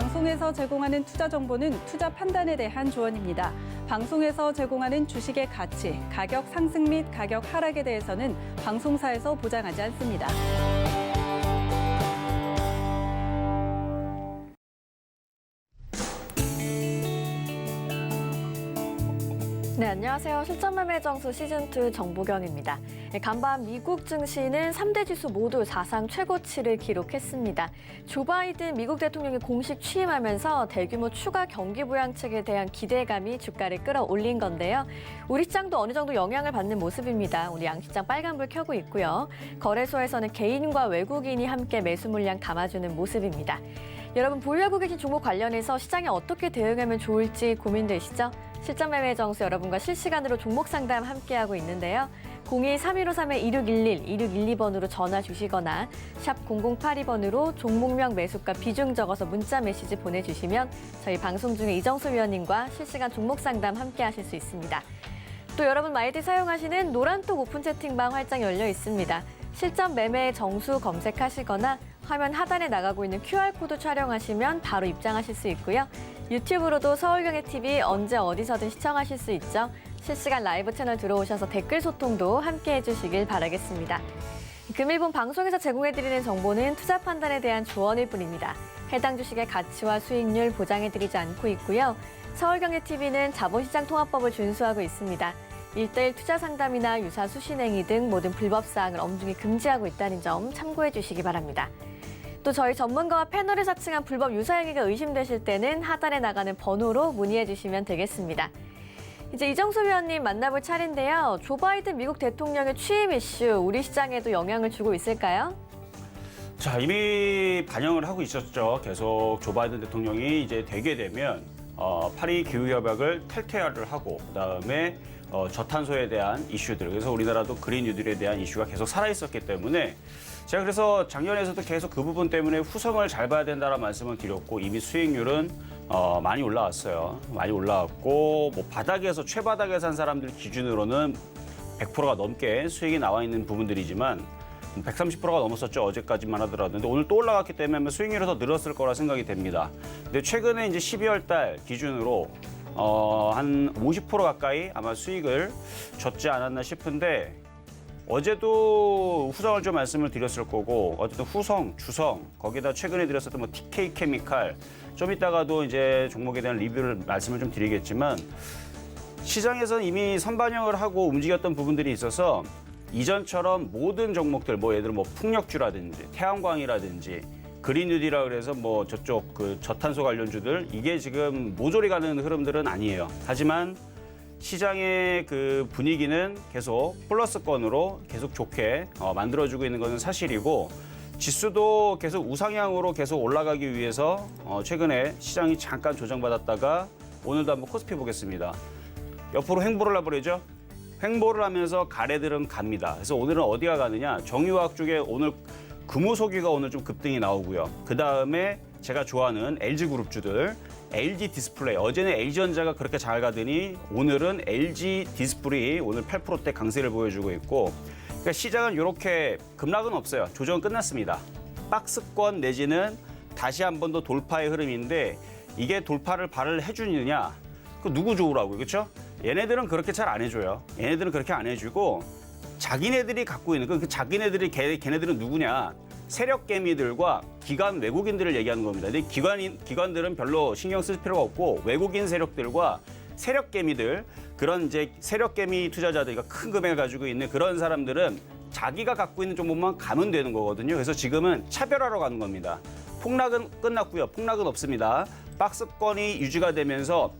방송에서 제공하는 투자 정보는 투자 판단에 대한 조언입니다. 방송에서 제공하는 주식의 가치, 가격 상승 및 가격 하락에 대해서는 방송사에서 보장하지 않습니다. 네, 안녕하세요. 실전매매 정수 시즌2 정보경입니다. 간밤 미국 증시는 3대 지수 모두 사상 최고치를 기록했습니다. 조 바이든 미국 대통령이 공식 취임하면서 대규모 추가 경기 부양책에 대한 기대감이 주가를 끌어올린 건데요. 우리 시장도 어느 정도 영향을 받는 모습입니다. 우리 양시장 빨간불 켜고 있고요. 거래소에서는 개인과 외국인이 함께 매수 물량 담아주는 모습입니다. 여러분, 보유하고 계신 종목 관련해서 시장에 어떻게 대응하면 좋을지 고민되시죠? 실전매매 정수 여러분과 실시간으로 종목 상담 함께하고 있는데요. 02-3153-2611, 2612번으로 전화 주시거나 샵 0082번으로 종목명 매수가 비중 적어서 문자 메시지 보내주시면 저희 방송 중에 이정수 위원님과 실시간 종목 상담 함께하실 수 있습니다. 또 여러분 많이들 사용하시는 노란톡 오픈 채팅방 활짝 열려 있습니다. 실전 매매 정수 검색하시거나 화면 하단에 나가고 있는 QR코드 촬영하시면 바로 입장하실 수 있고요. 유튜브로도 서울경제TV 언제 어디서든 시청하실 수 있죠. 실시간 라이브 채널 들어오셔서 댓글 소통도 함께 해주시길 바라겠습니다. 금일본 방송에서 제공해드리는 정보는 투자 판단에 대한 조언일 뿐입니다. 해당 주식의 가치와 수익률 보장해드리지 않고 있고요. 서울경제TV는 자본시장 통합법을 준수하고 있습니다. 1:1 투자 상담이나 유사 수신행위 등 모든 불법 사항을 엄중히 금지하고 있다는 점 참고해 주시기 바랍니다. 또 저희 전문가와 패널을 사칭한 불법 유사행위가 의심되실 때는 하단에 나가는 번호로 문의해 주시면 되겠습니다. 이제 이정수 위원님 만나볼 차례인데요. 조 바이든 미국 대통령의 취임 이슈 우리 시장에도 영향을 주고 있을까요? 자, 이미 반영을 하고 있었죠. 계속 조 바이든 대통령이 이제 되게 되면 파리 기후협약을 탈퇴를 하고 그다음에 저탄소에 대한 이슈들, 그래서 우리나라도 그린 뉴딜에 대한 이슈가 계속 살아있었기 때문에 제가 그래서 작년에서도 계속 그 부분 때문에 후성을 잘 봐야 된다는 말씀을 드렸고 이미 수익률은 많이 올라왔어요. 많이 올라왔고 뭐 바닥에서 최바닥에서 한 사람들 기준으로는 100%가 넘게 수익이 나와 있는 부분들이지만 130%가 넘었었죠. 어제까지만 하더라도. 근데 오늘 또 올라갔기 때문에 수익률이 더 늘었을 거라 생각이 됩니다. 근데 최근에 이제 12월 달 기준으로 한 50% 가까이 아마 수익을 줬지 않았나 싶은데 어제도 후성을 좀 말씀을 드렸을 거고 어쨌든 후성, 주성, 거기다 최근에 드렸었던 뭐 TK 케미칼 좀 이따가도 이제 종목에 대한 리뷰를 말씀을 좀 드리겠지만 시장에서는 이미 선반영을 하고 움직였던 부분들이 있어서 이전처럼 모든 종목들 뭐 예를 들어 뭐 풍력주라든지 태양광이라든지 그린 뉴딜이라 그래서 뭐 저쪽 그 저탄소 관련주들 이게 지금 모조리 가는 흐름들은 아니에요. 하지만 시장의 그 분위기는 계속 플러스권으로 계속 좋게 만들어주고 있는 것은 사실이고 지수도 계속 우상향으로 계속 올라가기 위해서 최근에 시장이 잠깐 조정받았다가 오늘도 한번 코스피 보겠습니다. 옆으로 횡보를 해버리죠. 횡보를 하면서 가래들은 갑니다. 그래서 오늘은 어디가 가느냐. 정유화학 쪽에 오늘 금호석유가 오늘 좀 급등이 나오고요. 그다음에 제가 좋아하는 LG그룹주들, LG 디스플레이. 어제는 LG전자가 그렇게 잘 가더니 오늘은 LG 디스플레이 오늘 8%대 강세를 보여주고 있고 그러니까 시장은 이렇게 급락은 없어요. 조정은 끝났습니다. 박스권 내지는 다시 한 번 더 돌파의 흐름인데 이게 돌파를 발을 해주느냐. 그 누구 좋으라고요. 그렇죠? 얘네들은 그렇게 잘 안 해줘요. 얘네들은 그렇게 안 해주고 자기네들이 갖고 있는 그 자기네들이 걔네들은 누구냐. 세력 개미들과 기관 외국인들을 얘기하는 겁니다. 근데 기관들은 별로 신경 쓸 필요가 없고 외국인 세력들과 세력 개미들 그런 이제 세력 개미 투자자들이 큰 금액을 가지고 있는 그런 사람들은 자기가 갖고 있는 종목만 가면 되는 거거든요. 그래서 지금은 차별하러 가는 겁니다. 폭락은 끝났고요. 폭락은 없습니다. 박스권이 유지가 되면서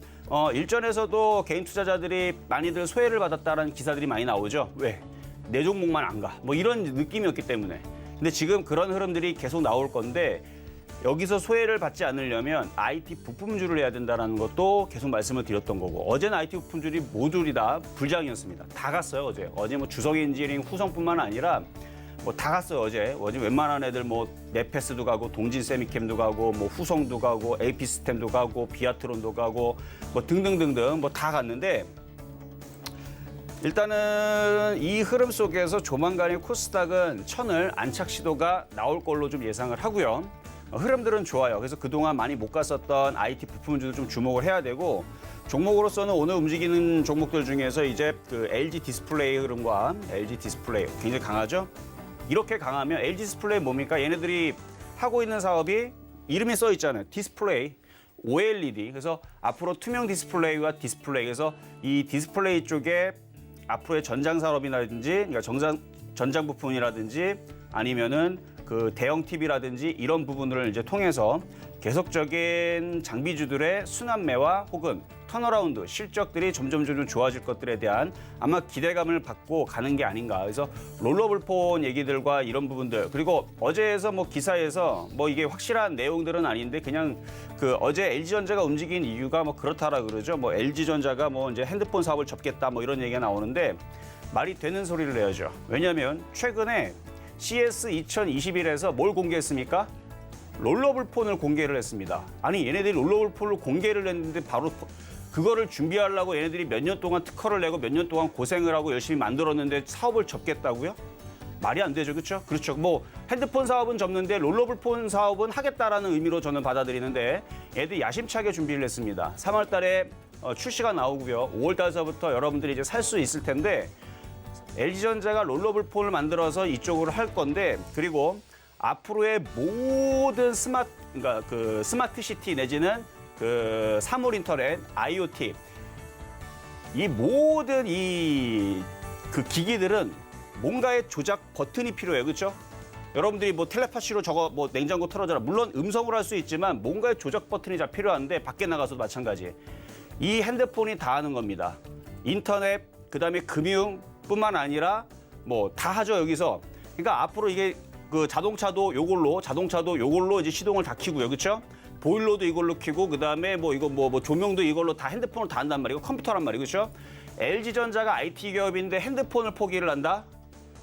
일전에서도 개인 투자자들이 많이들 소외를 받았다는 기사들이 많이 나오죠. 왜? 내 종목만 안 가. 뭐 이런 느낌이었기 때문에. 근데 지금 그런 흐름들이 계속 나올 건데 여기서 소외를 받지 않으려면 IT 부품주를 해야 된다는 것도 계속 말씀을 드렸던 거고 어제는 IT 부품주들이 모조리 다 불장이었습니다. 다 갔어요 어제. 어제 뭐 주성엔지니어링 후성뿐만 아니라 뭐 다 갔어요 어제. 어제 웬만한 애들 뭐 네페스도 가고 동진세미캠도 가고 뭐 후성도 가고 AP시스템도 가고 비아트론도 가고 뭐 등등등등 뭐 다 갔는데 일단은 이 흐름 속에서 조만간에 코스닥은 천을 안착 시도가 나올 걸로 좀 예상을 하고요. 흐름들은 좋아요. 그래서 그동안 많이 못 갔었던 IT 부품주도 좀 주목을 해야 되고 종목으로서는 오늘 움직이는 종목들 중에서 이제 그 LG 디스플레이 흐름과 LG 디스플레이 굉장히 강하죠. 이렇게 강하면 LG 디스플레이 뭡니까? 얘네들이 하고 있는 사업이 이름이 써 있잖아요. 디스플레이, OLED. 그래서 앞으로 투명 디스플레이와 디스플레이. 그래서 이 디스플레이 쪽에 앞으로의 전장 산업이라든지, 그러니까 전장 부품이라든지 아니면은 그 대형 TV라든지 이런 부분을 이제 통해서 계속적인 장비주들의 순환매와 혹은 턴어라운드 실적들이 점점 좋아질 것들에 대한 아마 기대감을 받고 가는 게 아닌가. 그래서 롤러블 폰 얘기들과 이런 부분들 그리고 어제에서 뭐 기사에서 뭐 이게 확실한 내용들은 아닌데 그냥 그 어제 LG전자가 움직인 이유가 뭐 그렇다라 그러죠. 뭐 LG전자가 뭐 이제 핸드폰 사업을 접겠다 뭐 이런 얘기가 나오는데 말이 되는 소리를 내야죠. 왜냐하면 최근에 CS 2021에서 뭘 공개했습니까? 롤러블 폰을 공개를 했습니다. 아니 얘네들이 롤러블 폰을 공개를 했는데 바로 그거를 준비하려고 얘네들이 몇 년 동안 특허를 내고 몇 년 동안 고생을 하고 열심히 만들었는데 사업을 접겠다고요? 말이 안 되죠, 그렇죠? 그렇죠. 뭐 핸드폰 사업은 접는데 롤러블 폰 사업은 하겠다라는 의미로 저는 받아들이는데 얘들이 야심차게 준비를 했습니다. 3월달에 출시가 나오고요. 5월달서부터 여러분들이 이제 살 수 있을 텐데 LG전자가 롤러블 폰을 만들어서 이쪽으로 할 건데 그리고 앞으로의 모든 그러니까 그 스마트 시티 내지는 그 사물 인터넷, IoT 이 모든 그 기기들은 뭔가의 조작 버튼이 필요해요, 그렇죠? 여러분들이 뭐 텔레파시로 저거 뭐 냉장고 틀어줘라. 물론 음성으로 할 수 있지만 뭔가의 조작 버튼이 잘 필요한데 밖에 나가서도 마찬가지. 이 핸드폰이 다 하는 겁니다. 인터넷, 그다음에 금융뿐만 아니라 뭐 다 하죠 여기서. 그러니까 앞으로 이게 그 자동차도 요걸로 이제 시동을 다 켜고요, 그렇죠? 보일러도 이걸로 켜고 그다음에 뭐 이거 뭐 조명도 이걸로 다 핸드폰을 다 한단 말이고 컴퓨터란 말이고 그렇죠? LG전자가 IT 기업인데 핸드폰을 포기를 한다?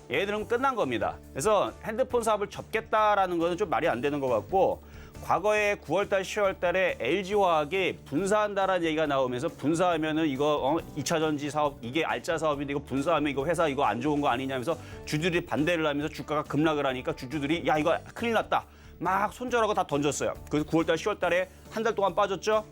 얘들은 끝난 겁니다. 그래서 핸드폰 사업을 접겠다라는 거는 좀 말이 안 되는 것 같고 과거에 9월달, 10월달에 LG화학이 분사한다라는 얘기가 나오면서 분사하면은 이거 2차 전지 사업 이게 알짜 사업인데 이거 분사하면 이거 회사 이거 안 좋은 거 아니냐면서 주주들이 반대를 하면서 주가가 급락을 하니까 주주들이 야 이거 큰일 났다. 막 손절하고 다 던졌어요. 그래서 9월달, 10월달에 한 달 동안 빠졌죠.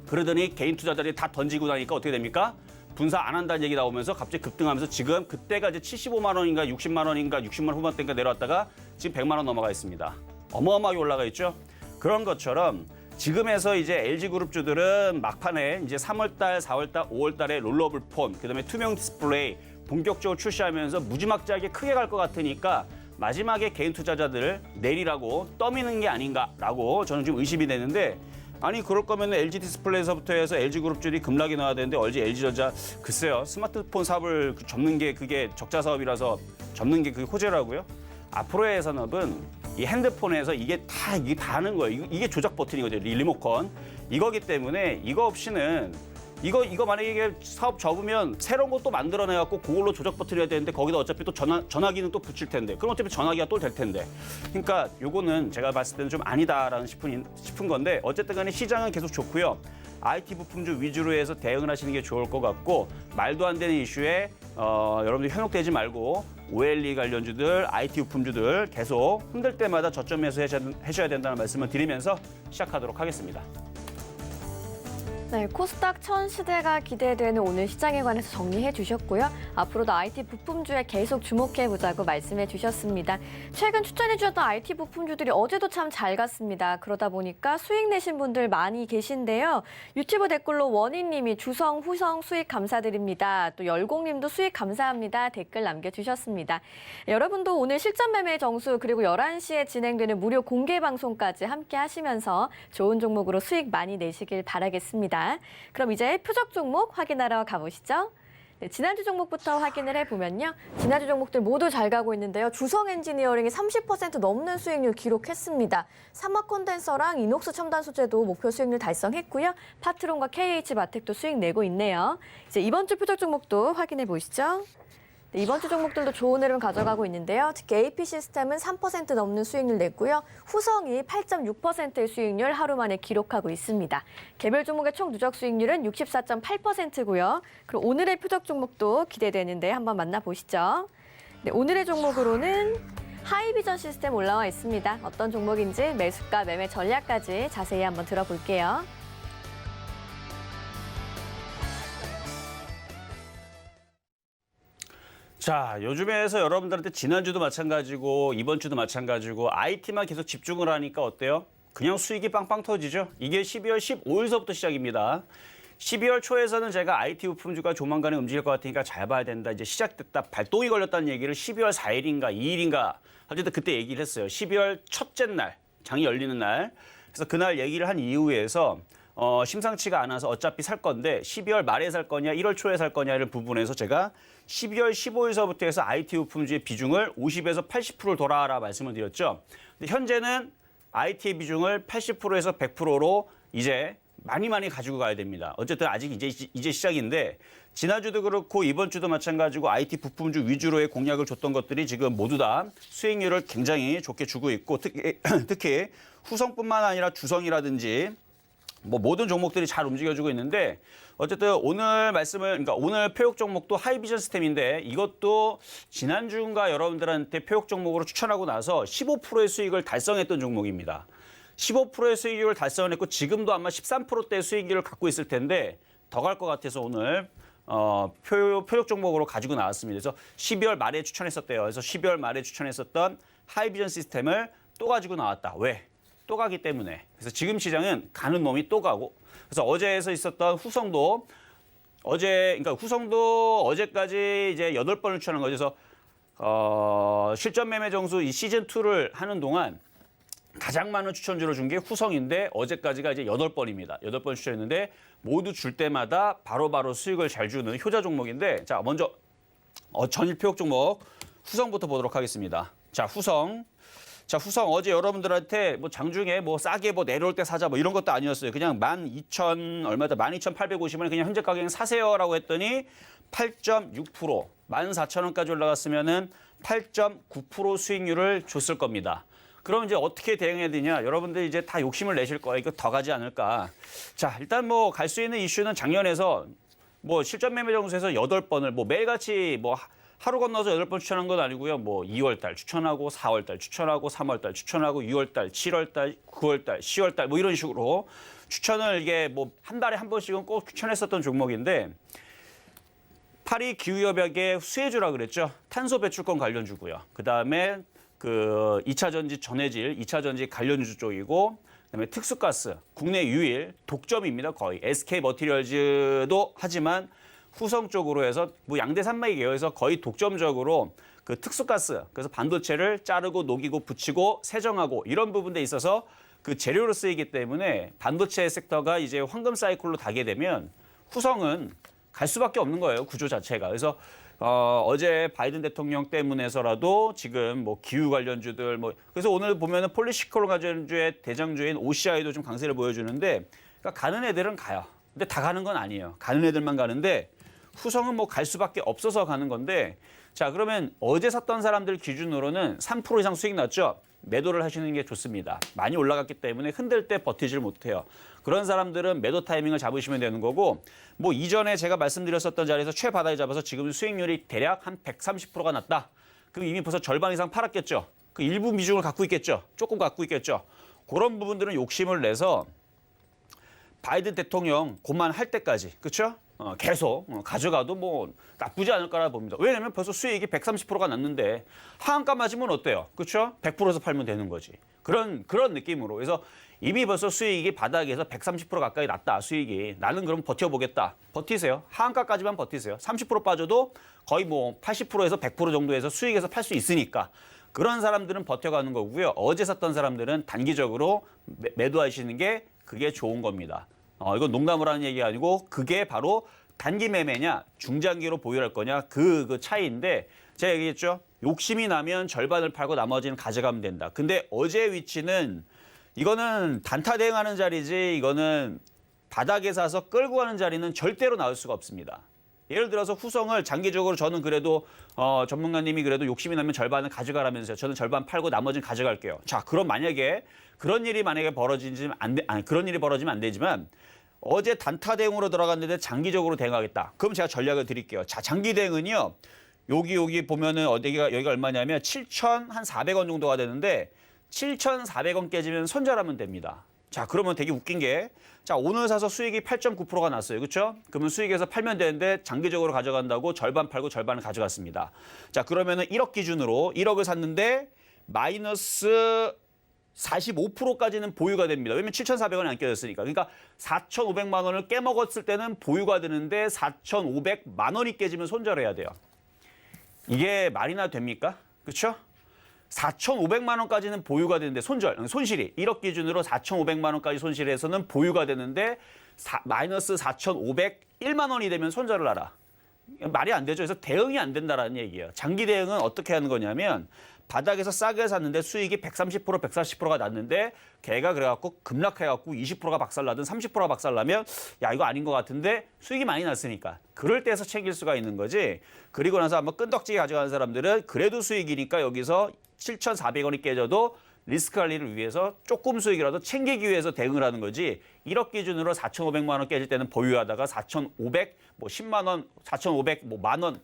그러더니 개인 투자자들이 다 던지고 나니까 어떻게 됩니까? 분사 안 한다는 얘기 나오면서 갑자기 급등하면서 지금 그때가 이제 75만 원인가 60만 원인가 60만 원 후반대인가 내려왔다가 지금 100만 원 넘어가 있습니다. 어마어마하게 올라가 있죠. 그런 것처럼 지금에서 이제 LG그룹주들은 막판에 이제 3월달, 4월달, 5월달에 롤러블 폰, 그다음에 투명 디스플레이 본격적으로 출시하면서 무지막지하게 크게 갈 것 같으니까 마지막에 개인 투자자들을 내리라고 떠미는 게 아닌가라고 저는 좀 의심이 되는데 아니 그럴 거면 LG 디스플레이에서부터 해서 LG그룹주들이 급락이 나와야 되는데 LG전자 글쎄요 스마트폰 사업을 접는 게 그게 적자 사업이라서 접는 게 그게 호재라고요? 앞으로의 산업은 이 핸드폰에서 이게 다 하는 거예요. 이게 조작 버튼이거든요. 리모컨. 이거기 때문에 이거 없이는 이거 만약에 이게 사업 접으면 새로운 것도 만들어내갖고 그걸로 조작 버튼 해야 되는데 거기다 어차피 또 전화기는 또 붙일 텐데 그럼 어차피 전화기가 또 될 텐데 그러니까 요거는 제가 봤을 때는 좀 아니다라는 싶은 건데 어쨌든 간에 시장은 계속 좋고요. IT 부품주 위주로 해서 대응을 하시는 게 좋을 것 같고 말도 안 되는 이슈에 여러분들 현혹되지 말고 OLED 관련주들, IT 부품주들 계속 흔들 때마다 저점에서 해셔야 된다는 말씀을 드리면서 시작하도록 하겠습니다. 네, 코스닥 1000시대가 기대되는 오늘 시장에 관해서 정리해 주셨고요. 앞으로도 IT 부품주에 계속 주목해 보자고 말씀해 주셨습니다. 최근 추천해 주셨던 IT 부품주들이 어제도 참 잘 갔습니다. 그러다 보니까 수익 내신 분들 많이 계신데요. 유튜브 댓글로 원희님이 주성, 후성 수익 감사드립니다. 또 열공님도 수익 감사합니다. 댓글 남겨주셨습니다. 여러분도 오늘 실전 매매 정수 그리고 11시에 진행되는 무료 공개 방송까지 함께 하시면서 좋은 종목으로 수익 많이 내시길 바라겠습니다. 그럼 이제 표적 종목 확인하러 가보시죠. 네, 지난주 종목부터 확인을 해보면요. 지난주 종목들 모두 잘 가고 있는데요. 주성 엔지니어링이 30% 넘는 수익률 기록했습니다. 사막 콘덴서랑 이녹스 첨단 소재도 목표 수익률 달성했고요. 파트론과 KH마텍도 수익 내고 있네요. 이제 이번 주 표적 종목도 확인해 보시죠. 네, 이번 주 종목들도 좋은 흐름 가져가고 있는데요. 특히 AP 시스템은 3% 넘는 수익률 냈고요. 후성이 8.6%의 수익률 하루 만에 기록하고 있습니다. 개별 종목의 총 누적 수익률은 64.8%고요. 그럼 오늘의 표적 종목도 기대되는데 한번 만나보시죠. 네, 오늘의 종목으로는 하이비전 시스템 올라와 있습니다. 어떤 종목인지 매수가, 매매 전략까지 자세히 한번 들어볼게요. 자, 요즘에서 여러분들한테 지난주도 마찬가지고 이번 주도 마찬가지고 IT만 계속 집중을 하니까 어때요? 그냥 수익이 빵빵 터지죠. 이게 12월 15일서부터 시작입니다. 12월 초에서는 제가 IT 부품주가 조만간에 움직일 것 같으니까 잘 봐야 된다. 이제 시작됐다. 발동이 걸렸다는 얘기를 12월 4일인가 2일인가 어쨌든 그때 얘기를 했어요. 12월 첫째 날, 장이 열리는 날. 그래서 그날 얘기를 한 이후에서 심상치가 않아서 어차피 살 건데 12월 말에 살 거냐 1월 초에 살 거냐를 부분에서 제가 12월 15일서부터 해서 IT 부품주의 비중을 50에서 80%를 돌아라 말씀을 드렸죠. 근데 현재는 IT의 비중을 80%에서 100%로 이제 많이 가지고 가야 됩니다. 어쨌든 아직 이제 시작인데 지난주도 그렇고 이번 주도 마찬가지고 IT 부품주 위주로의 공략을 줬던 것들이 지금 모두 다 수익률을 굉장히 좋게 주고 있고 특히 후성뿐만 아니라 주성이라든지 뭐 모든 종목들이 잘 움직여주고 있는데 어쨌든 오늘 그러니까 오늘 표역 종목도 하이비전 시스템인데 이것도 지난주인가 여러분들한테 표역 종목으로 추천하고 나서 15%의 수익을 달성했던 종목입니다. 15%의 수익률을 달성했고 지금도 아마 13%대 수익률을 갖고 있을 텐데 더 갈 것 같아서 오늘 표역 종목으로 가지고 나왔습니다. 그래서 12월 말에 추천했었대요. 그래서 12월 말에 추천했었던 하이비전 시스템을 또 가지고 나왔다. 왜? 또 가기 때문에. 그래서 지금 시장은 가는 놈이 또 가고. 그래서 어제에서 있었던 후성도 후성도 어제까지 이제 8번을 추천한 거죠. 그래서 실전 매매 정수 이 시즌 2를 하는 동안 가장 많은 추천주를 준 게 후성인데 어제까지가 이제 8번입니다. 8번 추천했는데 모두 줄 때마다 바로바로 수익을 잘 주는 효자 종목인데 자, 먼저 전일 표역 종목 후성부터 보도록 하겠습니다. 자, 후성 어제 여러분들한테 뭐 장중에 뭐 싸게 뭐 내려올 때 사자 뭐 이런 것도 아니었어요. 그냥 12,850원에 그냥 현재 가격에 사세요라고 했더니 8.6% 14,000원까지 올라갔으면은 8.9% 수익률을 줬을 겁니다. 그럼 이제 어떻게 대응해야 되냐? 여러분들 이제 다 욕심을 내실 거예요. 이거 더 가지 않을까? 자, 일단 뭐 갈 수 있는 이슈는 작년에서 뭐 실전 매매 정수에서 8번을 뭐 매일같이 뭐 하루 건너서 8번 추천한 건 아니고요. 뭐 2월 달 추천하고 4월 달 추천하고 3월 달 추천하고 6월 달, 7월 달, 9월 달, 10월 달 뭐 이런 식으로 추천을 이게 뭐 한 달에 한 번씩은 꼭 추천했었던 종목인데 파리 기후협약의 수혜주라 그랬죠. 탄소 배출권 관련주고요. 그다음에 그 2차 전지 전해질, 2차 전지 관련주 쪽이고 그다음에 특수가스, 국내 유일 독점입니다. 거의 SK 머티리얼즈도 하지만 후성 쪽으로 해서 뭐 양대 산맥 계열에서 거의 독점적으로 그 특수가스, 그래서 반도체를 자르고 녹이고 붙이고 세정하고 이런 부분에 있어서 그 재료로 쓰이기 때문에 반도체 섹터가 이제 황금 사이클로 가게 되면 후성은 갈 수밖에 없는 거예요. 구조 자체가. 그래서 어제 바이든 대통령 때문에서라도 지금 뭐 기후 관련주들 뭐 그래서 오늘 보면은 폴리시클론 관련주의 대장주인 OCI도 좀 강세를 보여주는데 그러니까 가는 애들은 가요. 근데 다 가는 건 아니에요. 가는 애들만 가는데 후성은 뭐 갈 수밖에 없어서 가는 건데 자 그러면 어제 샀던 사람들 기준으로는 3% 이상 수익 났죠. 매도를 하시는 게 좋습니다. 많이 올라갔기 때문에 흔들 때 버티질 못해요. 그런 사람들은 매도 타이밍을 잡으시면 되는 거고 뭐 이전에 제가 말씀드렸었던 자리에서 최바닥에 잡아서 지금 수익률이 대략 한 130%가 났다. 그럼 이미 벌써 절반 이상 팔았겠죠. 그 일부 비중을 갖고 있겠죠. 조금 갖고 있겠죠. 그런 부분들은 욕심을 내서 바이든 대통령 고만할 때까지 그렇죠? 계속 가져가도 뭐 나쁘지 않을 거라 봅니다. 왜냐하면 벌써 수익이 130%가 났는데 하한가 맞으면 어때요? 그렇죠? 100%에서 팔면 되는 거지. 그런 느낌으로. 그래서 이미 벌써 수익이 바닥에서 130% 가까이 났다. 수익이. 나는 그럼 버텨보겠다. 버티세요. 하한가까지만 버티세요. 30% 빠져도 거의 뭐 80%에서 100% 정도에서 수익에서 팔 수 있으니까. 그런 사람들은 버텨가는 거고요. 어제 샀던 사람들은 단기적으로 매도하시는 게 그게 좋은 겁니다. 이건 농담을 하는 얘기가 아니고 그게 바로 단기 매매냐 중장기로 보유할 거냐 그 차이인데 제가 얘기했죠. 욕심이 나면 절반을 팔고 나머지는 가져가면 된다. 근데 어제 위치는 이거는 단타 대응하는 자리지 이거는 바닥에 사서 끌고 가는 자리는 절대로 나올 수가 없습니다. 예를 들어서 후성을 장기적으로 저는 그래도 전문가님이 그래도 욕심이 나면 절반을 가져가라면서요. 저는 절반 팔고 나머지는 가져갈게요. 자, 그럼 만약에 그런 일이 벌어지면 안 되지만 어제 단타 대응으로 들어갔는데 장기적으로 대응하겠다. 그럼 제가 전략을 드릴게요. 자, 장기 대응은요. 여기 보면은 여기가 얼마냐면 7,400원 정도가 되는데 7,400원 깨지면 손절하면 됩니다. 자, 그러면 되게 웃긴 게 자, 오늘 사서 수익이 8.9%가 났어요. 그렇죠? 그러면 수익에서 팔면 되는데 장기적으로 가져간다고 절반 팔고 절반을 가져갔습니다. 자, 그러면은 1억 기준으로 1억을 샀는데 마이너스 45%까지는 보유가 됩니다. 왜냐면 7,400원이 안 깨졌으니까. 그러니까 4,500만 원을 깨먹었을 때는 보유가 되는데 4,500만 원이 깨지면 손절해야 돼요. 이게 말이나 됩니까? 그렇죠? 4,500만 원까지는 보유가 되는데 손실이 1억 기준으로 4,500만 원까지 손실해서는 보유가 되는데 마이너스 4,501만 원이 되면 손절을 하라. 말이 안 되죠. 그래서 대응이 안 된다라는 얘기예요. 장기 대응은 어떻게 하는 거냐면 바닥에서 싸게 샀는데 수익이 130%, 140%가 났는데 걔가 그래갖고 급락해갖고 20%가 박살나든 30%가 박살나면 야 이거 아닌 것 같은데 수익이 많이 났으니까 그럴 때에서 챙길 수가 있는 거지. 그리고 나서 한번 끈덕지게 가져가는 사람들은 그래도 수익이니까 여기서 7,400원이 깨져도 리스크 관리를 위해서 조금 수익이라도 챙기기 위해서 대응을 하는 거지. 1억 기준으로 4,500만 원 깨질 때는 보유하다가 4,500, 뭐 10만 원, 4,500, 뭐 만 원,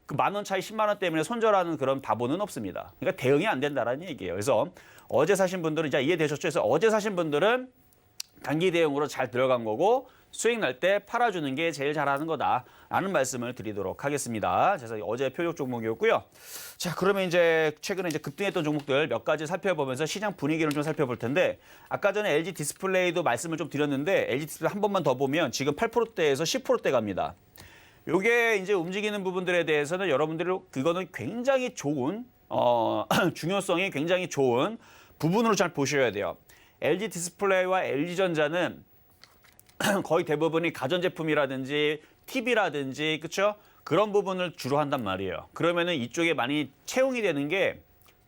그 만 원 차이 10만 원 때문에 손절하는 그런 바보는 없습니다. 그러니까 대응이 안 된다라는 얘기예요. 그래서 어제 사신 분들은 이제 이해되셨죠? 그래서 어제 사신 분들은 단기 대응으로 잘 들어간 거고 수익 날 때 팔아주는 게 제일 잘하는 거다라는 말씀을 드리도록 하겠습니다. 그래서 어제 표적 종목이었고요. 자, 그러면 이제 최근에 이제 급등했던 종목들 몇 가지 살펴보면서 시장 분위기를 좀 살펴볼 텐데 아까 전에 LG 디스플레이도 말씀을 좀 드렸는데 LG 디스플레이 한 번만 더 보면 지금 8%대에서 10%대 갑니다. 요게 이제 움직이는 부분들에 대해서는 여러분들이 그거는 굉장히 좋은 중요성이 굉장히 좋은 부분으로 잘 보셔야 돼요. LG 디스플레이와 LG전자는 거의 대부분이 가전제품이라든지 TV라든지 그렇죠? 그런 부분을 주로 한단 말이에요. 그러면은 이쪽에 많이 채용이 되는 게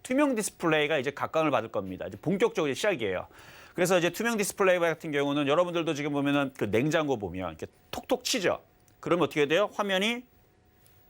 투명 디스플레이가 이제 각광을 받을 겁니다. 이제 본격적으로 시작이에요. 그래서 이제 투명 디스플레이 같은 경우는 여러분들도 지금 보면은 그 냉장고 보면 이렇게 톡톡 치죠. 그러면 어떻게 돼요? 화면이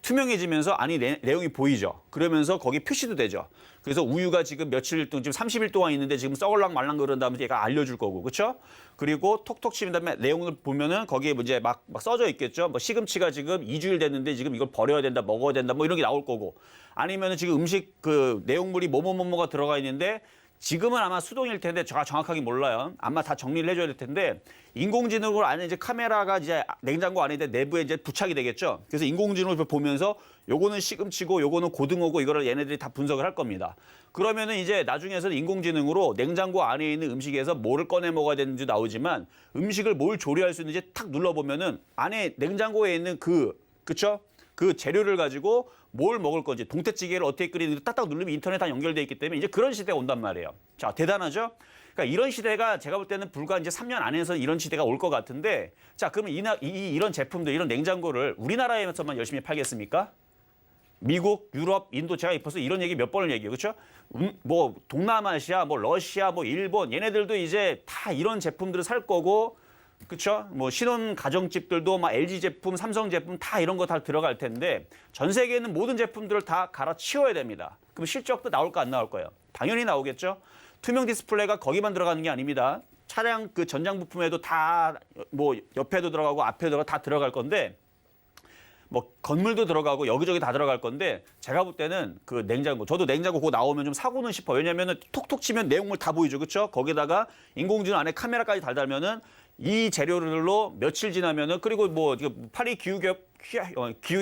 투명해지면서 안이 내용이 보이죠. 그러면서 거기 표시도 되죠. 그래서 우유가 지금 며칠 동안 지금 30일 동안 있는데 지금 썩을랑 말랑 그런 다음에 얘가 알려줄 거고, 그렇죠? 그리고 톡톡 치는 다음에 내용을 보면은 거기에 이제 막 써져 있겠죠. 뭐 시금치가 지금 2주일 됐는데 지금 이걸 버려야 된다, 먹어야 된다, 뭐 이런 게 나올 거고, 아니면은 지금 음식 그 내용물이 뭐뭐뭐뭐가 들어가 있는데. 지금은 아마 수동일 텐데 제가 정확하게 몰라요. 아마 다 정리를 해줘야 될 텐데 인공지능으로 안에 이제 카메라가 이제 냉장고 안에 내부에 이제 부착이 되겠죠. 그래서 인공지능을 보면서 요거는 시금치고 요거는 고등어고 이거를 얘네들이 다 분석을 할 겁니다. 그러면은 이제 나중에서는 인공지능으로 냉장고 안에 있는 음식에서 뭐를 꺼내 먹어야 되는지 나오지만 음식을 뭘 조리할 수 있는지 탁 눌러보면은 안에 냉장고에 있는 그쵸? 그 재료를 가지고 뭘 먹을 건지 동태찌개를 어떻게 끓이는지 딱딱 누르면 인터넷 다 연결돼 있기 때문에 이제 그런 시대가 온단 말이에요. 자, 대단하죠? 그러니까 이런 시대가 제가 볼 때는 불과 이제 3년 안에서 이런 시대가 올 것 같은데 자, 그러면 이런 제품들, 이런 냉장고를 우리나라에서만 열심히 팔겠습니까? 미국, 유럽, 인도 제가 입어서 이런 얘기 몇 번을 얘기해요. 그렇죠? 뭐 동남아시아, 뭐 러시아, 뭐 일본 얘네들도 이제 다 이런 제품들을 살 거고 그렇죠? 뭐 신혼 가정집들도 막 LG 제품, 삼성 제품 다 이런 거 다 들어갈 텐데 전 세계에 있는 모든 제품들을 다 갈아치워야 됩니다. 그럼 실적도 나올까 안 나올 거예요? 당연히 나오겠죠. 투명 디스플레이가 거기만 들어가는 게 아닙니다. 차량 그 전장 부품에도 다 뭐 옆에도 들어가고 앞에도 들어가고 다 들어갈 건데 뭐 건물도 들어가고 여기저기 다 들어갈 건데 제가 볼 때는 그 냉장고 저도 냉장고 그거 나오면 좀 사고는 싶어요. 왜냐면은 톡톡 치면 내용물 다 보이죠. 그렇죠? 거기다가 인공지능 안에 카메라까지 달달면은 이 재료들로 며칠 지나면은 그리고 뭐 파리 기후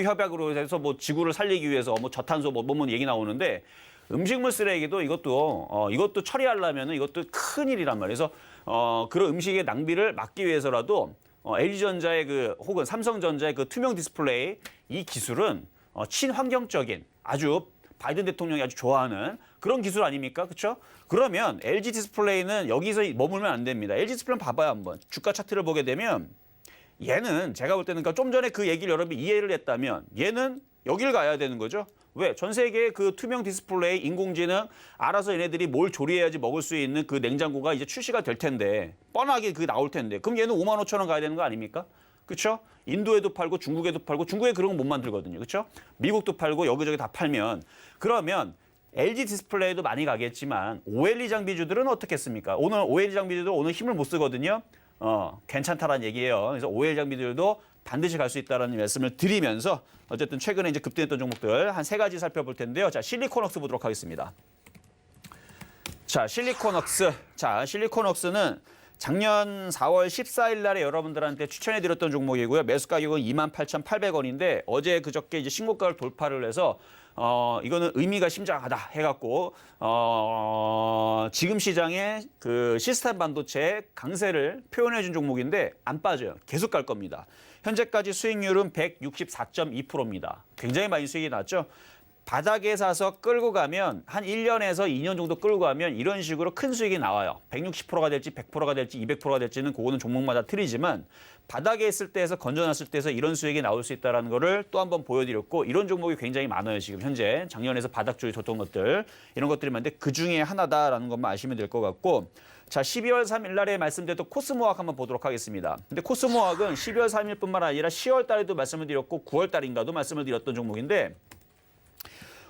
협약으로 해서 뭐 지구를 살리기 위해서 뭐 저탄소 뭐 얘기 나오는데 음식물 쓰레기도 이것도 처리하려면은 이것도 큰 일이란 말이에요. 그래서 그런 음식의 낭비를 막기 위해서라도 LG전자의 혹은 삼성전자의 그 투명 디스플레이 이 기술은 친환경적인 아주 바이든 대통령이 아주 좋아하는 그런 기술 아닙니까? 그렇죠? 그러면 LG 디스플레이는 여기서 머물면 안 됩니다. LG 디스플레이는 봐봐요 한번. 주가 차트를 보게 되면 얘는 제가 볼 때는 그러니까 좀 전에 그 얘기를 여러분이 이해를 했다면 얘는 여길 가야 되는 거죠. 왜? 전 세계의 그 투명 디스플레이 인공지능 알아서 얘네들이 뭘 조리해야지 먹을 수 있는 그 냉장고가 이제 출시가 될 텐데 뻔하게 그게 나올 텐데 그럼 얘는 55,000원 가야 되는 거 아닙니까? 그렇죠? 인도에도 팔고 중국에도 팔고 중국에 그런 거 못 만들거든요. 그렇죠? 미국도 팔고 여기저기 다 팔면 그러면 LG 디스플레이도 많이 가겠지만 OLED 장비주들은 어떻겠습니까? 오늘 OLED 장비주도 오늘 힘을 못 쓰거든요. 괜찮다라는 얘기예요. 그래서 OLED 장비들도 반드시 갈 수 있다는 말씀을 드리면서 어쨌든 최근에 이제 급등했던 종목들 한 3가지 살펴볼 텐데요. 자, 실리콘웍스 보도록 하겠습니다. 자, 실리콘웍스. 자, 실리콘웍스는 작년 4월 14일 날에 여러분들한테 추천해드렸던 종목이고요. 매수 가격은 28,800원인데 어제 그저께 이제 신고가를 돌파를 해서 이거는 의미가 심장하다 해갖고 지금 시장에 그 시스템 반도체의 강세를 표현해준 종목인데 안 빠져요. 계속 갈 겁니다. 현재까지 수익률은 164.2%입니다. 굉장히 많이 수익이 났죠. 바닥에 사서 끌고 가면 한 1년에서 2년 정도 끌고 가면 이런 식으로 큰 수익이 나와요. 160%가 될지 100%가 될지 200%가 될지는 그거는 종목마다 틀리지만 바닥에 있을 때에서 건져놨을 때에서 이런 수익이 나올 수 있다는 거를 또 한번 보여드렸고 이런 종목이 굉장히 많아요. 지금 현재 작년에서 바닥 쪽에 줬던 것들 이런 것들이 많은데 그중에 하나다라는 것만 아시면 될 것 같고 자 12월 3일 날에 말씀드렸던 코스모학 한번 보도록 하겠습니다. 근데 코스모학은 12월 3일뿐만 아니라 10월 달에도 말씀을 드렸고 9월 달인가도 말씀을 드렸던 종목인데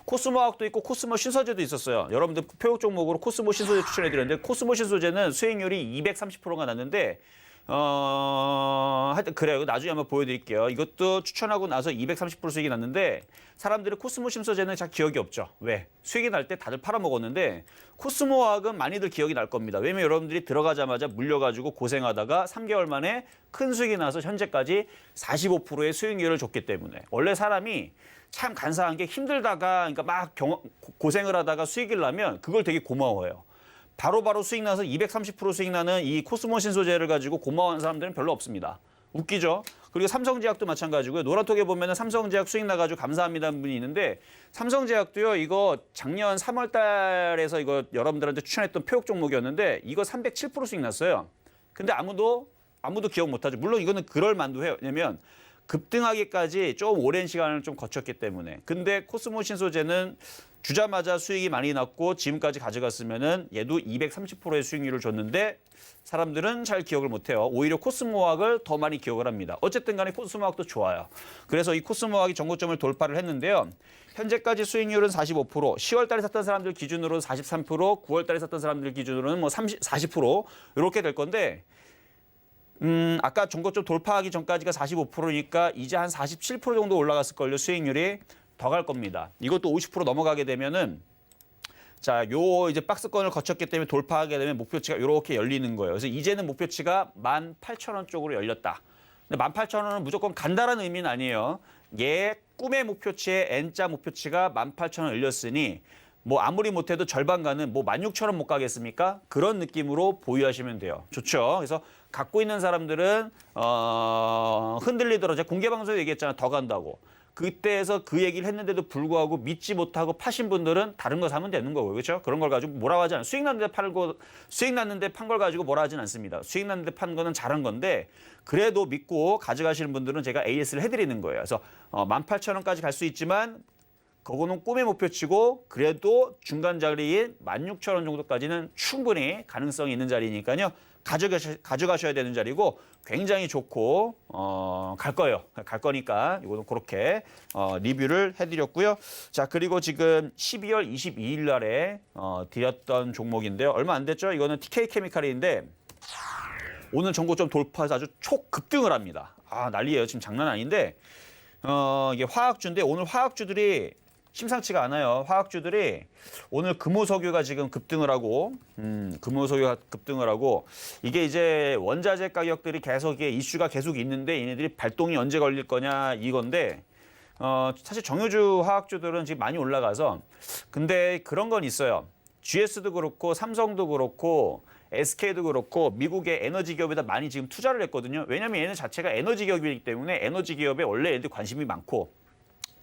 코스모학도 있고 코스모 신소재도 있었어요. 여러분들 표적 종목으로 코스모 신소재 추천해드렸는데 코스모 신소재는 수익률이 230%가 났는데 하여튼 그래요. 나중에 한번 보여드릴게요. 이것도 추천하고 나서 230% 수익이 났는데 사람들이 코스모 신소재는 잘 기억이 없죠. 왜? 수익이 날 때 다들 팔아먹었는데 코스모학은 많이들 기억이 날 겁니다. 왜냐면 여러분들이 들어가자마자 물려가지고 고생하다가 3개월 만에 큰 수익이 나서 현재까지 45%의 수익률을 줬기 때문에 원래 사람이 참 간사한 게 힘들다가 그러니까 막 고생을 하다가 수익을 나면 그걸 되게 고마워해요. 바로바로 수익 나서 230% 수익 나는 이 코스모 신소재를 가지고 고마워하는 사람들은 별로 없습니다. 웃기죠? 그리고 삼성제약도 마찬가지고요. 노란톡에 보면은 삼성제약 수익 나가지고 감사합니다는 분이 있는데 삼성제약도요. 이거 작년 3월 달에서 이거 여러분들한테 추천했던 표적 종목이었는데 이거 307% 수익 났어요. 근데 아무도 기억 못하죠. 물론 이거는 그럴 만도 해요. 왜냐면 급등하기까지 좀 오랜 시간을 좀 거쳤기 때문에. 근데 코스모 신소재는 주자마자 수익이 많이 났고 지금까지 가져갔으면은 얘도 230%의 수익률을 줬는데 사람들은 잘 기억을 못해요. 오히려 코스모학을 더 많이 기억을 합니다. 어쨌든 간에 코스모학도 좋아요. 그래서 이 코스모학이 전고점을 돌파를 했는데요. 현재까지 수익률은 45%, 10월 달에 샀던 사람들 기준으로는 43%, 9월 달에 샀던 사람들 기준으로는 뭐 40% 이렇게 될 건데 아까 전고점 돌파하기 전까지가 45%니까 이제 한 47% 정도 올라갔을걸요. 수익률이 더 갈 겁니다. 이것도 50% 넘어가게 되면은 자, 요 이제 박스권을 거쳤기 때문에 돌파하게 되면 목표치가 이렇게 열리는 거예요. 그래서 이제는 목표치가 18,000원 쪽으로 열렸다. 근데 18,000원은 무조건 간다라는 의미는 아니에요. 얘 꿈의 목표치에 N자 목표치가 18,000원 열렸으니 뭐 아무리 못해도 절반 가는 뭐 16,000원 못 가겠습니까? 그런 느낌으로 보유하시면 돼요. 좋죠. 그래서 갖고 있는 사람들은 흔들리더라도 제가 공개 방송에 얘기했잖아요. 더 간다고. 그때에서 그 얘기를 했는데도 불구하고 믿지 못하고 파신 분들은 다른 거 사면 되는 거고요. 그렇죠? 그런 걸 가지고 뭐라 하지 않아요. 수익 났는데 판 걸 가지고 뭐라 하진 않습니다. 수익 났는데 판 거는 잘한 건데 그래도 믿고 가져가시는 분들은 제가 AS를 해드리는 거예요. 그래서 18,000원까지 갈 수 있지만 그거는 꿈의 목표치고 그래도 중간 자리인 16,000원 정도까지는 충분히 가능성이 있는 자리니까요. 가져가셔야 되는 자리고 굉장히 좋고 갈 거예요. 갈 거니까 이거는 그렇게 리뷰를 해드렸고요. 자 그리고 지금 12월 22일 날에 드렸던 종목인데요. 얼마 안 됐죠? 이거는 TK케미칼인데 오늘 전고점 돌파해서 아주 초급등을 합니다. 아 난리예요. 지금 장난 아닌데 이게 화학주인데 오늘 화학주들이 심상치가 않아요. 화학주들이 오늘 금호석유가 지금 급등을 하고 금호석유가 급등을 하고 이게 이제 원자재 가격들이 계속 이게 이슈가 계속 있는데 얘네들이 발동이 언제 걸릴 거냐 이건데 사실 정유주 화학주들은 지금 많이 올라가서 근데 그런 건 있어요. GS도 그렇고 삼성도 그렇고 SK도 그렇고 미국의 에너지 기업에다 많이 지금 투자를 했거든요. 왜냐하면 얘네 자체가 에너지 기업이기 때문에 에너지 기업에 원래 얘들 관심이 많고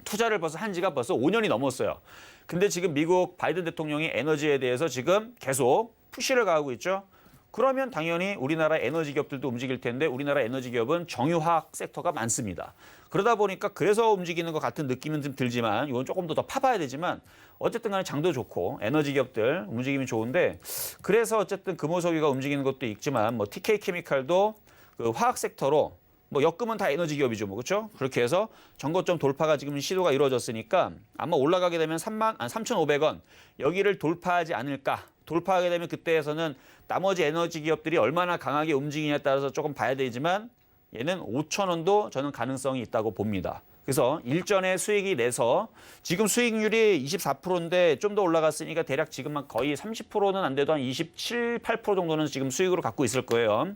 투자를 한 지가 벌써 5년이 넘었어요. 근데 지금 미국 바이든 대통령이 에너지에 대해서 지금 계속 푸시를 가하고 있죠. 그러면 당연히 우리나라 에너지 기업들도 움직일 텐데 우리나라 에너지 기업은 정유화학 섹터가 많습니다. 그러다 보니까 그래서 움직이는 것 같은 느낌은 좀 들지만 이건 조금 더 파봐야 되지만 어쨌든 간에 장도 좋고 에너지 기업들 움직임이 좋은데 그래서 어쨌든 금호석유가 움직이는 것도 있지만 뭐 TK케미칼도 그 화학 섹터로 뭐 엮으면 다 에너지 기업이죠, 뭐 그렇죠? 그렇게 해서 전고점 돌파가 지금 시도가 이루어졌으니까 아마 올라가게 되면 3,500원 여기를 돌파하지 않을까? 돌파하게 되면 그때에서는 나머지 에너지 기업들이 얼마나 강하게 움직이냐에 따라서 조금 봐야 되지만 얘는 5,000원도 저는 가능성이 있다고 봅니다. 그래서 일전에 수익이 내서 지금 수익률이 24%인데 좀 더 올라갔으니까 대략 지금 거의 30%는 안 돼도 한 27, 8% 정도는 지금 수익으로 갖고 있을 거예요.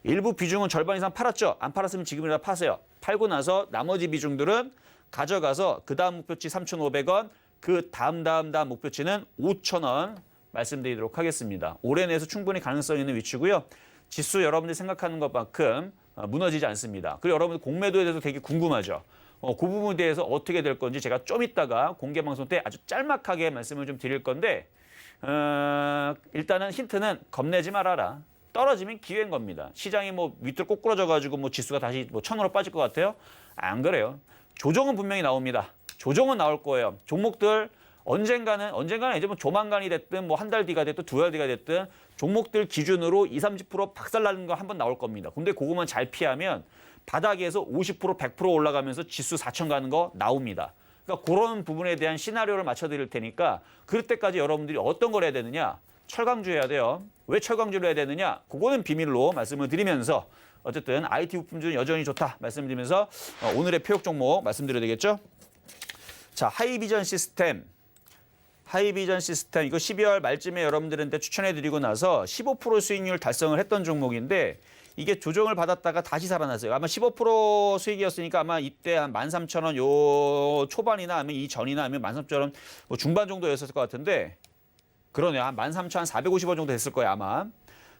일부 비중은 절반 이상 팔았죠. 안 팔았으면 지금이라도 파세요. 팔고 나서 나머지 비중들은 가져가서 그 다음 목표치 3,500원, 그 다음 목표치는 5,000원 말씀드리도록 하겠습니다. 올해 내에서 충분히 가능성 있는 위치고요. 지수 여러분들이 생각하는 것만큼 무너지지 않습니다. 그리고 여러분들 공매도에 대해서 되게 궁금하죠. 그 부분에 대해서 어떻게 될 건지 제가 좀 이따가 공개 방송 때 아주 짤막하게 말씀을 좀 드릴 건데 일단은 힌트는 겁내지 말아라. 떨어지면 기회인 겁니다. 시장이 뭐 밑으로 꼬꾸라져가지고 뭐 지수가 다시 뭐 1,000으로 빠질 것 같아요? 안 그래요. 조정은 분명히 나옵니다. 조정은 나올 거예요. 종목들 언젠가는 이제 뭐 조만간이 됐든 뭐 한 달 뒤가 됐든 2달 뒤가 됐든 종목들 기준으로 20, 30% 박살나는 거 한번 나올 겁니다. 근데 그거만 잘 피하면 바닥에서 50%, 100% 올라가면서 지수 4천 가는 거 나옵니다. 그러니까 그런 부분에 대한 시나리오를 맞춰드릴 테니까 그럴 때까지 여러분들이 어떤 걸 해야 되느냐? 철강주 해야 돼요. 왜 철강주를 해야 되느냐? 그거는 비밀로 말씀을 드리면서 어쨌든 IT 부품주는 여전히 좋다 말씀드리면서 오늘의 표역 종목 말씀드려야 되겠죠? 자, 하이비전 시스템 이거 12월 말쯤에 여러분들한테 추천해드리고 나서 15% 수익률 달성을 했던 종목인데 이게 조정을 받았다가 다시 살아났어요. 아마 15% 수익이었으니까 아마 이때 한 13,000원 요 초반이나 아니면 이 전이나 아니면 13,000원 뭐 중반 정도였을 것 같은데 그러네요. 한 13,450원 정도 됐을 거예요, 아마.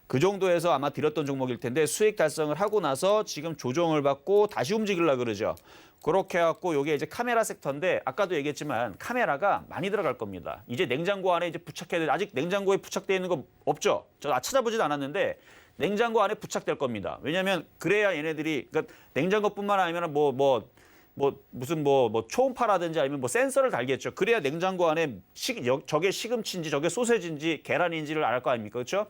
그 정도에서 아마 드렸던 종목일 텐데 수익 달성을 하고 나서 지금 조정을 받고 다시 움직이려고 그러죠. 그렇게 해갖고 이게 이제 카메라 섹터인데 아까도 얘기했지만 카메라가 많이 들어갈 겁니다. 이제 냉장고 안에 이제 부착해야 돼. 아직 냉장고에 부착되어 있는 거 없죠? 저 찾아보진 않았는데 냉장고 안에 부착될 겁니다. 왜냐하면 그래야 얘네들이 그러니까 냉장고뿐만 아니라 무슨 초음파라든지 아니면 뭐 센서를 달겠죠. 그래야 냉장고 안에 저게 시금치인지 저게 소세지인지 계란인지를 알 거 아닙니까? 그렇죠?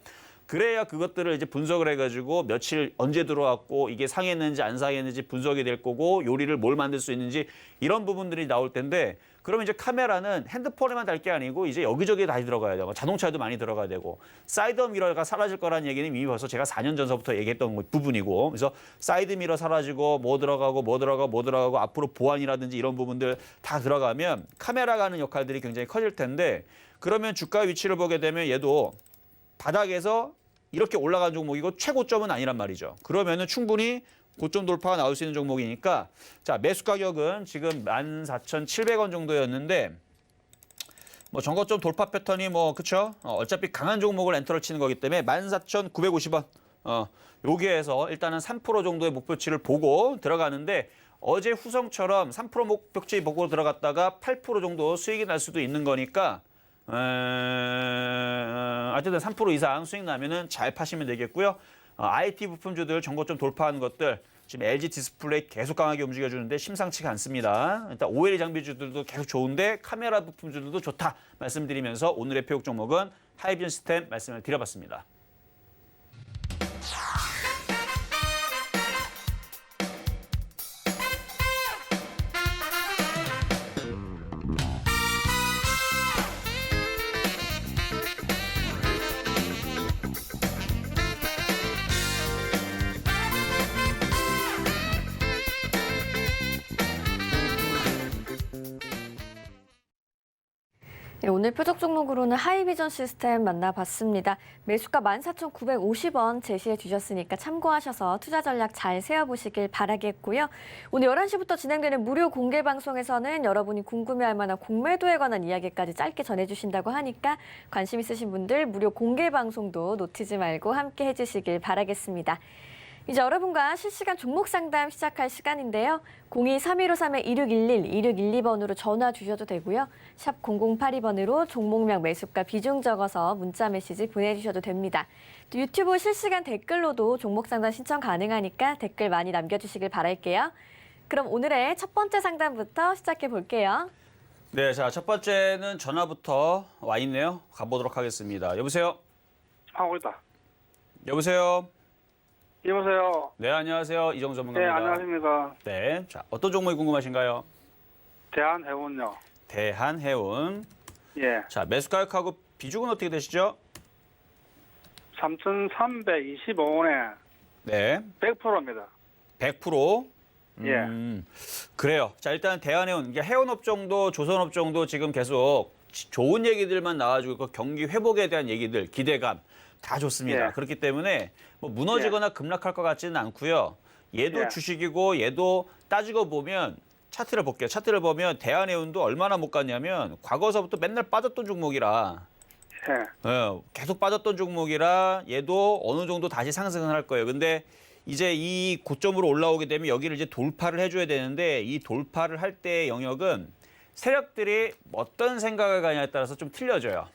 그래야 그것들을 이제 분석을 해가지고 며칠 언제 들어왔고 이게 상했는지 안 상했는지 분석이 될 거고 요리를 뭘 만들 수 있는지 이런 부분들이 나올 텐데 그러면 이제 카메라는 핸드폰에만 달 게 아니고 이제 여기저기에 다시 들어가야 되고 자동차에도 많이 들어가야 되고 사이드 미러가 사라질 거라는 얘기는 이미 벌써 제가 4년 전서부터 얘기했던 부분이고 그래서 사이드 미러 사라지고 뭐 들어가고 앞으로 보안이라든지 이런 부분들 다 들어가면 카메라가 하는 역할들이 굉장히 커질 텐데 그러면 주가 위치를 보게 되면 얘도 바닥에서 이렇게 올라간 종목이고 최고점은 아니란 말이죠. 그러면은 충분히 고점 돌파가 나올 수 있는 종목이니까 자 매수 가격은 지금 14,700원 정도였는데 뭐 전고점 돌파 패턴이 뭐 그쵸? 어차피 강한 종목을 엔터를 치는 거기 때문에 14,950원 여기에서 일단은 3% 정도의 목표치를 보고 들어가는데 어제 후성처럼 3% 목표치 보고 들어갔다가 8% 정도 수익이 날 수도 있는 거니까 어쨌든 3% 이상 수익 나면은 잘 파시면 되겠고요. IT 부품주들 전고점 돌파하는 것들 지금 LG 디스플레이 계속 강하게 움직여주는데 심상치가 않습니다. 일단 OLED 장비주들도 계속 좋은데 카메라 부품주들도 좋다 말씀드리면서 오늘의 표역 종목은 하이비전 시스템 말씀을 드려봤습니다. 네, 오늘 표적 종목으로는 하이비전 시스템 만나봤습니다. 매수가 14,950원 제시해 주셨으니까 참고하셔서 투자 전략 잘 세워보시길 바라겠고요. 오늘 11시부터 진행되는 무료 공개 방송에서는 여러분이 궁금해할 만한 공매도에 관한 이야기까지 짧게 전해주신다고 하니까 관심 있으신 분들 무료 공개 방송도 놓치지 말고 함께 해주시길 바라겠습니다. 이제 여러분과 실시간 종목 상담 시작할 시간인데요. 02-3153-2611, 2612번으로 전화 주셔도 되고요. 샵 0082번으로 종목명 매수가 비중 적어서 문자 메시지 보내주셔도 됩니다. 또 유튜브 실시간 댓글로도 종목 상담 신청 가능하니까 댓글 많이 남겨주시길 바랄게요. 그럼 오늘의 첫 번째 상담부터 시작해 볼게요. 네, 자, 첫 번째는 전화부터 와 있네요. 가보도록 하겠습니다. 여보세요? 하고 있다. 여보세요? 여보세요. 네, 안녕하세요. 이정수 네, 전문가입니다. 안녕하십니까. 네, 자, 어떤 종목이 궁금하신가요? 대한해운요. 대한해운. 예. 자, 매수 가격하고 비중은 어떻게 되시죠? 3,325원에 네, 100%입니다. 100%? 예. 그래요. 자, 일단 대한해운, 이게 해운업종도 조선업종도 지금 계속 좋은 얘기들만 나와주고 그 경기 회복에 대한 얘기들, 기대감 다 좋습니다. 예. 그렇기 때문에 뭐 무너지거나 급락할 것 같지는 않고요. 얘도 예. 주식이고 얘도 따지고 보면 차트를 볼게요. 차트를 보면 대한해운도 얼마나 못 갔냐면 과거서부터 맨날 빠졌던 종목이라 계속 빠졌던 종목이라 얘도 어느 정도 다시 상승을 할 거예요. 근데 이제 이 고점으로 올라오게 되면 여기를 이제 돌파를 해줘야 되는데 이 돌파를 할 때의 영역은 세력들이 어떤 생각을 가냐에 따라서 좀 틀려져요.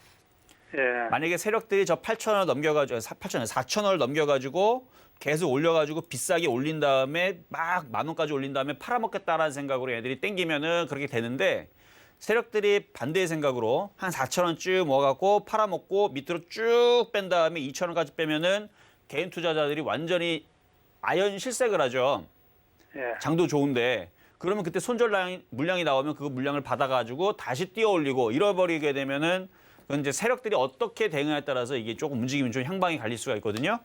예. 만약에 세력들이 저 8,000원을 넘겨가지고 4,000원을 넘겨가지고 계속 올려가지고 비싸게 올린 다음에 막 10,000원까지 올린 다음에 팔아먹겠다라는 생각으로 애들이 땡기면은 그렇게 되는데 세력들이 반대의 생각으로 한 4,000원 쭉 모아갖고 팔아먹고 밑으로 쭉 뺀 다음에 2,000원까지 빼면은 개인 투자자들이 완전히 아연 실색을 하죠. 예. 장도 좋은데 그러면 그때 손절 물량이 나오면 그 물량을 받아가지고 다시 뛰어 올리고 잃어버리게 되면은 그건 이제 세력들이 어떻게 대응에 따라서 이게 조금 움직임이 좀 향방이 갈릴 수가 있거든요.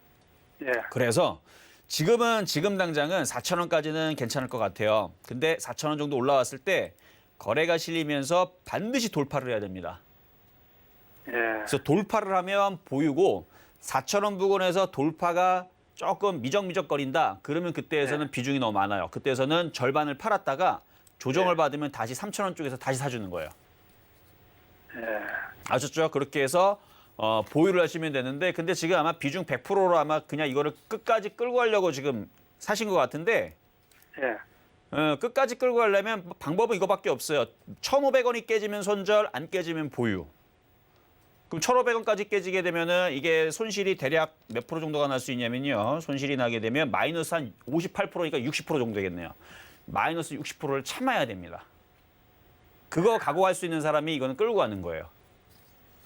예. 그래서 지금 당장은 4,000원까지는 괜찮을 것 같아요. 근데 4,000원 정도 올라왔을 때 거래가 실리면서 반드시 돌파를 해야 됩니다. 예. 그래서 돌파를 하면 보유고 4,000원 부근에서 돌파가 조금 미적미적거린다. 그러면 그때에서는 비중이 너무 많아요. 그때에서는 절반을 팔았다가 조정을 받으면 다시 3,000원 쪽에서 다시 사주는 거예요. 예. 아셨죠? 그렇게 해서 보유를 하시면 되는데 근데 지금 아마 비중 100%로 아마 그냥 이거를 끝까지 끌고 가려고 지금 사신 것 같은데 예. 끝까지 끌고 가려면 방법은 이거밖에 없어요. 1,500원이 깨지면 손절, 안 깨지면 보유. 그럼 1,500원까지 깨지게 되면은 이게 손실이 대략 몇 프로 정도가 날 수 있냐면요. 손실이 나게 되면 마이너스 한 58%니까 60% 정도 되겠네요. 마이너스 60%를 참아야 됩니다. 그거 각오할 수 있는 사람이 이거는 끌고 가는 거예요.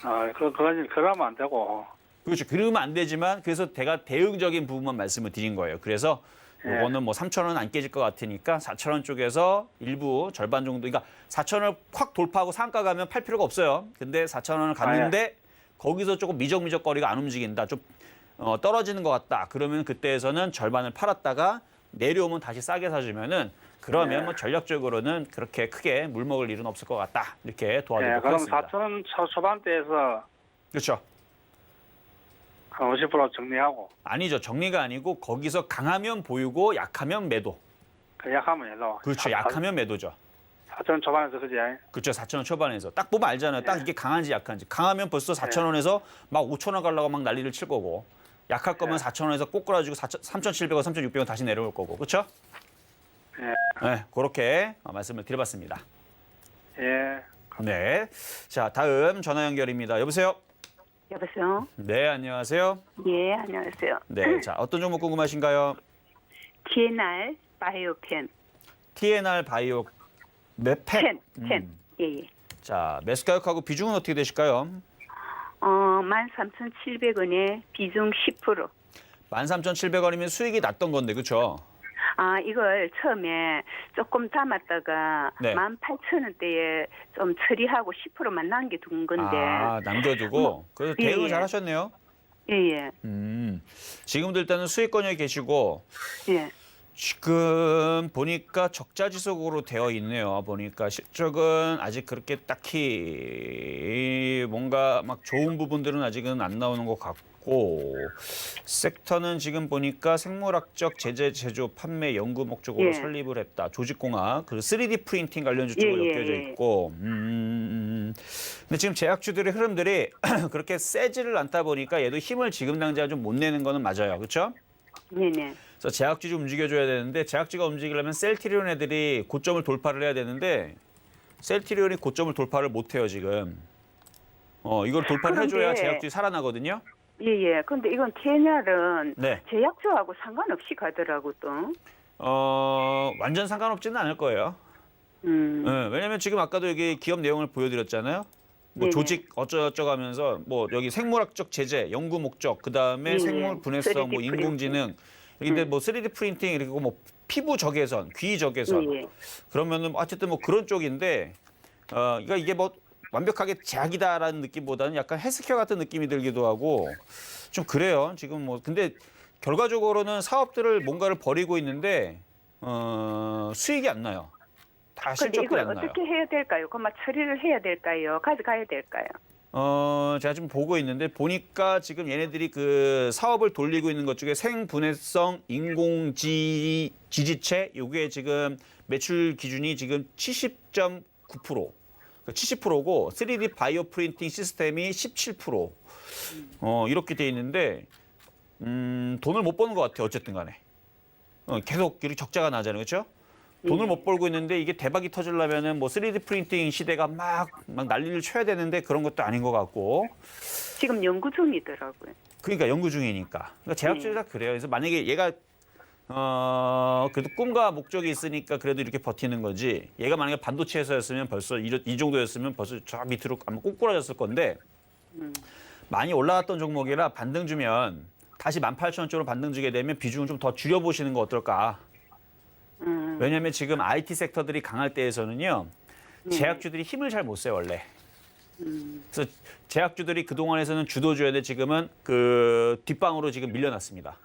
아, 그러면 안 되고. 그렇죠. 그러면 안 되지만 그래서 제가 대응적인 부분만 말씀을 드린 거예요. 그래서 이거는 뭐 3,000원 안 깨질 것 같으니까 4,000원 쪽에서 일부 절반 정도, 그러니까 4,000원을 확 돌파하고 상가 가면 팔 필요가 없어요. 근데 4,000원을 갔는데 거기서 조금 미적미적거리가 안 움직인다. 좀 떨어지는 것 같다. 그러면 그때에서는 절반을 팔았다가 내려오면 다시 싸게 사주면은 그러면 뭐 전략적으로는 그렇게 크게 물먹을 일은 없을 것 같다. 이렇게 예. 도와드리도록 그럼 하겠습니다. 4,000원 초반대에서 그렇죠. 한 50% 정리하고 아니죠. 정리가 아니고 거기서 강하면 보유고 약하면 매도. 그 약하면 해도. 그렇죠. 약하면 매도죠. 4,000원 초반에서 그지? 그렇죠. 4,000원 초반에서. 딱 보면 알잖아요. 딱 이게 강한지 약한지. 강하면 벌써 4,000원에서 막 5,000원 가려고 막 난리를 칠 거고. 약할 거면 4,000원에서 꼬꾸라지고 3,700원, 3,600원 다시 내려올 거고. 그렇죠? 예. 네, 그렇게 말씀을 드려봤습니다. 예. 네. 자, 다음 전화 연결입니다. 여보세요? 여보세요? 네, 안녕하세요. 예, 안녕하세요. 네, 자, 어떤 종목 궁금하신가요? TNR 바이오펜. TNR 바이오 펜. 펜. 예, 예. 자, 매수 가격하고 비중은 어떻게 되실까요? 13,700원에 비중 10%. 13,700원이면 수익이 났던 건데, 그렇죠? 아, 이걸 처음에 조금 담았다가 네. 18,000원대에 좀 처리하고 10%만 남겨둔 건데. 아, 남겨두고. 그래서 대응을 예. 잘 하셨네요. 예, 예. 지금도 일단은 수익권에 계시고, 예. 지금 보니까 적자 지속으로 되어 있네요. 보니까 실적은 아직 그렇게 딱히 뭔가 막 좋은 부분들은 아직은 안 나오는 것 같고, 섹터는 지금 보니까 생물학적 제재, 제조, 판매, 연구 목적으로 예. 설립을 했다. 조직공학, 그리고 3D 프린팅 관련주 쪽으로 예, 엮여져 예. 있고, 근데 지금 제약주들의 흐름들이 그렇게 세지를 않다 보니까 얘도 힘을 지금 당장 좀 못 내는 거는 맞아요. 그렇죠? 네네. 그래서 제약주 좀 움직여줘야 되는데 제약주가 움직이려면 셀트리온 애들이 고점을 돌파를 해야 되는데 셀트리온이 고점을 돌파를 못해요 지금. 이걸 돌파를 해줘야 그런데- 제약주이 살아나거든요. 예, 예. 근데 이건 TNR은 네. 제약주하고 상관없이 가더라고 또. 완전 상관없지는 않을 거예요. 왜냐면 지금 아까도 여기 기업 내용을 보여드렸잖아요. 뭐 네네. 조직 어쩌고저쩌고 하면서 뭐 여기 생물학적 제재, 연구 목적, 그다음에 예, 생물 분해성, 3D 뭐 인공지능, 여기인데 뭐 3D 프린팅 그리고 뭐 피부 적외선, 귀 적외선. 예, 예. 그러면은 어쨌든 뭐 그런 쪽인데 그러니까 이게 뭐 완벽하게 제약이다라는 느낌보다는 약간 헬스케어 같은 느낌이 들기도 하고 좀 그래요. 지금 뭐 근데 결과적으로는 사업들을 뭔가를 벌이고 있는데 수익이 안 나요. 다 근데 실적들이 이걸 안 나요. 어떻게 해야 될까요? 그만 처리를 해야 될까요? 가져가야 될까요? 제가 지금 보고 있는데 보니까 지금 얘네들이 그 사업을 돌리고 있는 것 중에 생분해성 인공지지체 요게 지금 매출 기준이 지금 70.9%. 70%고 3D 바이오 프린팅 시스템이 17%. 이렇게 돼 있는데 돈을 못 버는 것 같아요. 어쨌든 간에. 계속 이렇게 적자가 나잖아요. 그렇죠? 돈을 못 벌고 있는데 이게 대박이 터지려면은 뭐 3D 프린팅 시대가 막 난리를 쳐야 되는데 그런 것도 아닌 것 같고. 지금 연구 중이더라고요. 그러니까 연구 중이니까. 그러니까 제약주들 다 그래요. 그래서 만약에 얘가 그래도 꿈과 목적이 있으니까 그래도 이렇게 버티는 거지. 얘가 만약에 반도체에서였으면 벌써 이 정도였으면 벌써 저 밑으로 아마 꼬꾸라졌을 건데 많이 올라갔던 종목이라 반등 주면 다시 18,000원 쪽으로 반등 주게 되면 비중을 좀 더 줄여보시는 거 어떨까. 왜냐하면 지금 IT 섹터들이 강할 때에서는요. 제약주들이 힘을 잘 못 써요 원래. 그래서 제약주들이 그동안에서는 주도주였는데 지금은 그 뒷방으로 지금 밀려났습니다.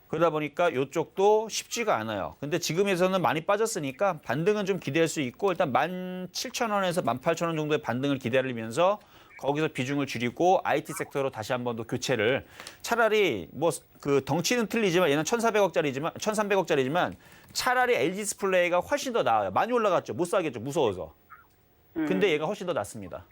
그러다 보니까 이쪽도 쉽지가 않아요. 근데 지금에서는 많이 빠졌으니까 반등은 좀 기대할 수 있고 일단 17,000원에서 18,000원 정도의 반등을 기다리면서 거기서 비중을 줄이고 IT 섹터로 다시 한 번 더 교체를 차라리 뭐 그 덩치는 틀리지만 얘는 1,300억짜리지만 차라리 LG 디스플레이가 훨씬 더 나아요. 많이 올라갔죠. 못 사겠죠. 무서워서. 근데 얘가 훨씬 더 낫습니다.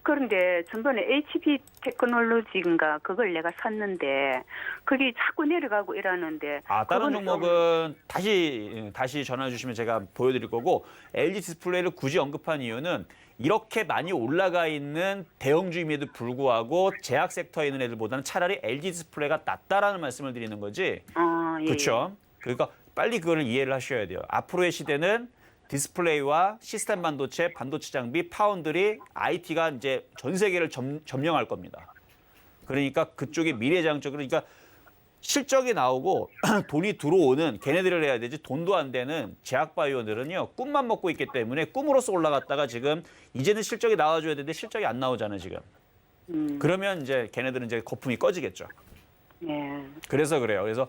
그런데 전번에 HP 테크놀로지인가 그걸 내가 샀는데 그게 자꾸 내려가고 이러는데 다른 그거는 종목은 다시 전화 주시면 제가 보여드릴 거고 LG 디스플레이를 굳이 언급한 이유는 이렇게 많이 올라가 있는 대형주임에도 불구하고 제약 섹터에 있는 애들보다는 차라리 LG 디스플레이가 낫다라는 말씀을 드리는 거지. 예. 그렇죠. 그러니까 빨리 그거를 이해를 하셔야 돼요. 앞으로의 시대는 디스플레이와 시스템 반도체, 반도체 장비, 파운드리, IT가 이제 전 세계를 점령할 겁니다. 그러니까 그쪽이 미래장적으로 그러니까 실적이 나오고 돈이 들어오는 걔네들을 해야 되지 돈도 안 되는 제약바이오들은요 꿈만 먹고 있기 때문에 꿈으로서 올라갔다가 지금 이제는 실적이 나와줘야 되는데 실적이 안 나오잖아요 지금. 그러면 이제 걔네들은 이제 거품이 꺼지겠죠. 예. 그래서 그래요. 그래서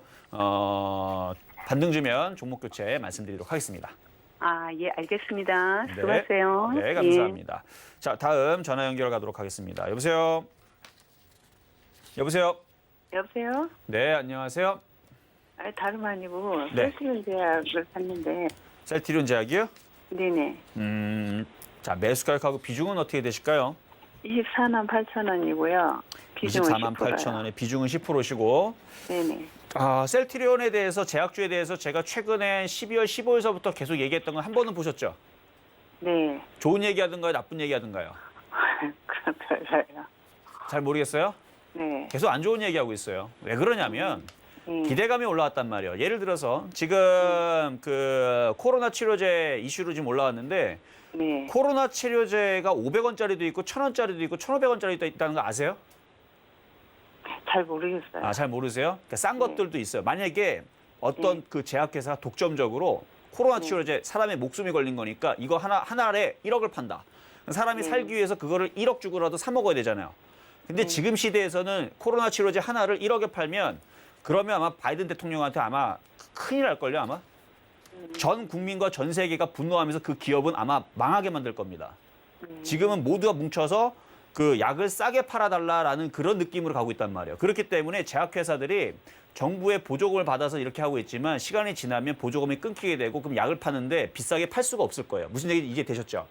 반등 주면 종목 교체 말씀드리도록 하겠습니다. 예, 알겠습니다. 네. 수고하세요. 네, 감사합니다. 자, 다음 전화 연결 가도록 하겠습니다. 여보세요? 여보세요? 여보세요? 네, 안녕하세요. 다름 아니고 네. 셀트리온 제약을 샀는데 셀트리온 제약이요? 네네 자, 매수 가격하고 비중은 어떻게 되실까요? 24만 8천 원이고요. 비중은 24만 8천 원에 비중은 10%시고 네네. 셀트리온에 대해서 제약주에 대해서 제가 최근에 12월 15일서부터 계속 얘기했던 건 한 번은 보셨죠? 네. 좋은 얘기하던가요? 나쁜 얘기하던가요? 그럼 별로예요. 잘 모르겠어요? 네. 계속 안 좋은 얘기하고 있어요. 왜 그러냐면 기대감이 올라왔단 말이에요. 예를 들어서 지금 그 코로나 치료제 이슈로 지금 올라왔는데 네. 코로나 치료제가 500원짜리도 있고 1,000원짜리도 있고 1,500원짜리도 있다는 거 아세요? 잘 모르겠어요. 잘 모르세요? 그러니까 싼 것들도 있어요. 만약에 어떤 그 제약회사가 독점적으로 코로나 치료제 사람의 목숨이 걸린 거니까 이거 하나에 1억을 판다. 사람이 살기 위해서 그거를 1억 주고라도 사 먹어야 되잖아요. 근데 지금 시대에서는 코로나 치료제 하나를 1억에 팔면 그러면 아마 바이든 대통령한테 아마 큰일 날걸요 아마. 전 국민과 전 세계가 분노하면서 그 기업은 아마 망하게 만들 겁니다. 지금은 모두가 뭉쳐서 그 약을 싸게 팔아달라라는 그런 느낌으로 가고 있단 말이에요. 그렇기 때문에 제약회사들이 정부의 보조금을 받아서 이렇게 하고 있지만 시간이 지나면 보조금이 끊기게 되고 그럼 약을 파는데 비싸게 팔 수가 없을 거예요. 무슨 얘기 이제 되셨죠?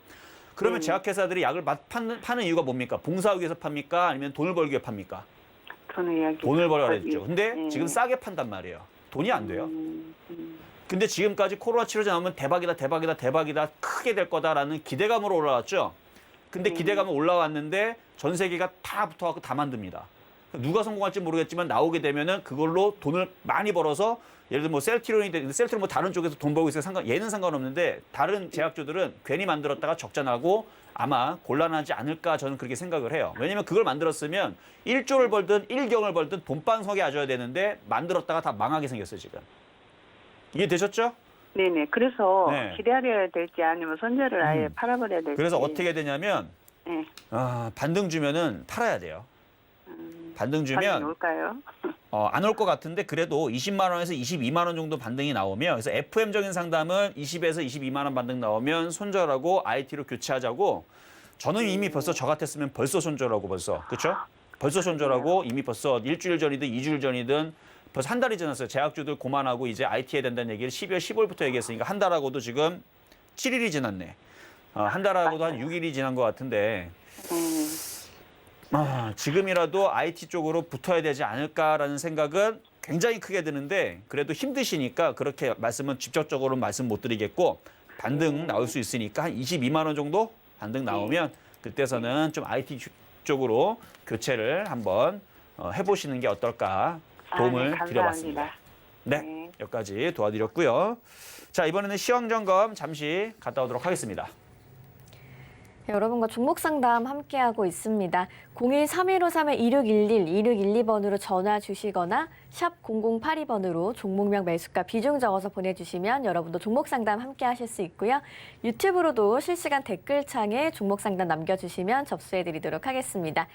그러면 제약회사들이 약을 파는 이유가 뭡니까? 봉사하기 위해서 팝니까? 아니면 돈을 벌기 위해 팝니까? 돈을 벌어야 되죠. 근데 지금 싸게 판단 말이에요. 돈이 안 돼요. 근데 지금까지 코로나 치료제 나오면 대박이다, 대박이다, 대박이다, 크게 될 거다라는 기대감으로 올라왔죠. 근데 기대감은 올라왔는데 전 세계가 다 붙어갖고 다 만듭니다. 누가 성공할지 모르겠지만 나오게 되면은 그걸로 돈을 많이 벌어서 예를 들면 뭐 셀트리온 뭐 다른 쪽에서 돈 벌고 있어요. 얘는 상관없는데 다른 제약주들은 괜히 만들었다가 적자 나고 아마 곤란하지 않을까 저는 그렇게 생각을 해요. 왜냐면 그걸 만들었으면 1조를 벌든 1경을 벌든 돈방석에 아줘야 되는데 만들었다가 다 망하게 생겼어요, 지금. 이해되셨죠? 네네. 그래서 네. 기다려야 될지 아니면 손절을 아예 팔아버려야 될지. 그래서 어떻게 되냐면 네. 반등 주면은 팔아야 돼요. 반등 반응이 주면 올까요? 안 올 것 같은데 그래도 20만 원에서 22만 원 정도 반등이 나오면 그래서 FM적인 상담은 20에서 22만 원 반등 나오면 손절하고 IT로 교체하자고 저는 이미 벌써 저 같았으면 벌써 손절하고 벌써 그렇죠? 벌써 손절하고 이미 벌써 일주일 전이든 2주일 전이든 벌써 한 달이 지났어요. 제약주들 고만하고 이제 IT 해야 된다는 얘기를 12월 15일부터 얘기했으니까 한 달하고도 지금 7일이 지났네. 한 달하고도 한 6일이 지난 것 같은데 지금이라도 IT 쪽으로 붙어야 되지 않을까라는 생각은 굉장히 크게 드는데 그래도 힘드시니까 그렇게 말씀은 직접적으로 말씀 못 드리겠고 반등 나올 수 있으니까 한 22만 원 정도 반등 나오면 그때서는 좀 IT 쪽으로 교체를 한번 해보시는 게 어떨까 도움을 네, 드려봤습니다. 네, 네. 여기까지 도와드렸고요. 자, 이번에는 시황 점검 잠시 갔다 오도록 하겠습니다. 여러분과 종목 상담 함께하고 있습니다. 02-3153-2611, 2612번으로 전화 주시거나 샵 0082번으로 종목명 매수가 비중 적어서 보내주시면 여러분도 종목 상담 함께 하실 수 있고요. 유튜브로도 실시간 댓글창에 종목 상담 남겨주시면 접수해드리도록 하겠습니다.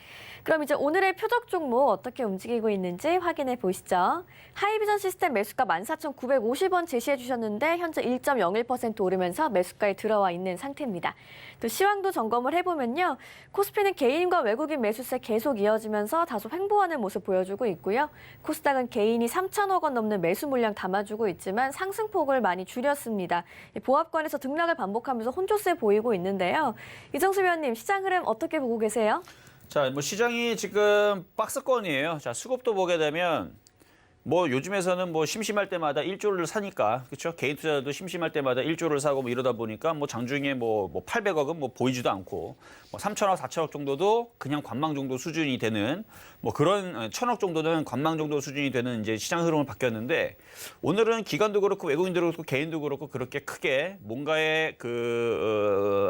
그럼 이제 오늘의 표적 종목 어떻게 움직이고 있는지 확인해 보시죠. 하이비전 시스템 매수가 14,950원 제시해 주셨는데 현재 1.01% 오르면서 매수가에 들어와 있는 상태입니다. 또 시황도 점검을 해보면요. 코스피는 개인과 외국인 매수세 계속 이어지면서 다소 횡보하는 모습 보여주고 있고요. 코스닥은 개인이 3천억 원 넘는 매수 물량 담아주고 있지만 상승폭을 많이 줄였습니다. 보합권에서 등락을 반복하면서 혼조세 보이고 있는데요. 이정수 위원님, 시장 흐름 어떻게 보고 계세요? 자, 뭐 시장이 지금 박스권이에요. 자, 수급도 보게 되면 뭐 요즘에서는 뭐 심심할 때마다 1조를 사니까 그렇죠? 개인 투자자도 심심할 때마다 1조를 사고 뭐 이러다 보니까 뭐 장중에 뭐 800억은 뭐 보이지도 않고 뭐 3천억, 4천억 정도도 그냥 관망 정도 수준이 되는 뭐 그런 1,000억 정도는 관망 정도 수준이 되는 이제 시장 흐름을 바뀌었는데 오늘은 기관도 그렇고 외국인도 그렇고 개인도 그렇고 그렇게 크게 뭔가의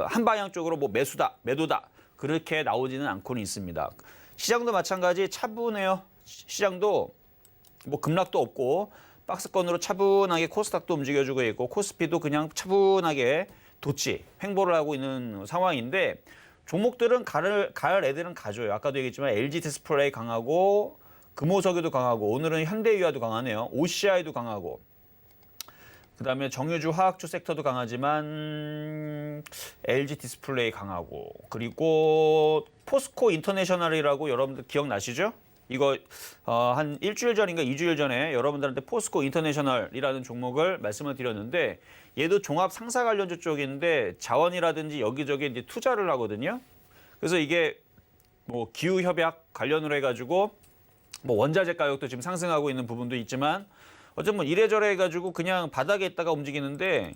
한 방향 쪽으로 뭐 매수다, 매도다 그렇게 나오지는 않고는 있습니다. 시장도 마찬가지 차분해요. 시장도 뭐 급락도 없고 박스권으로 차분하게 코스닥도 움직여주고 있고 코스피도 그냥 차분하게 도치, 횡보를 하고 있는 상황인데 종목들은 갈 애들은 가줘요. 아까도 얘기했지만 LG 디스플레이 강하고 금호석유도 강하고 오늘은 현대유화도 강하네요. OCI도 강하고 그다음에 정유주 화학주 섹터도 강하지만 LG 디스플레이 강하고 그리고 포스코 인터내셔널이라고 여러분들 기억나시죠? 이거 한 일주일 전인가 2주일 전에 여러분들한테 포스코 인터내셔널이라는 종목을 말씀을 드렸는데 얘도 종합 상사 관련주 쪽인데 자원이라든지 여기저기 이제 투자를 하거든요. 그래서 이게 뭐 기후 협약 관련으로 해가지고 뭐 원자재 가격도 지금 상승하고 있는 부분도 있지만 어쨌든 뭐 이래저래 해가지고 그냥 바닥에 있다가 움직이는데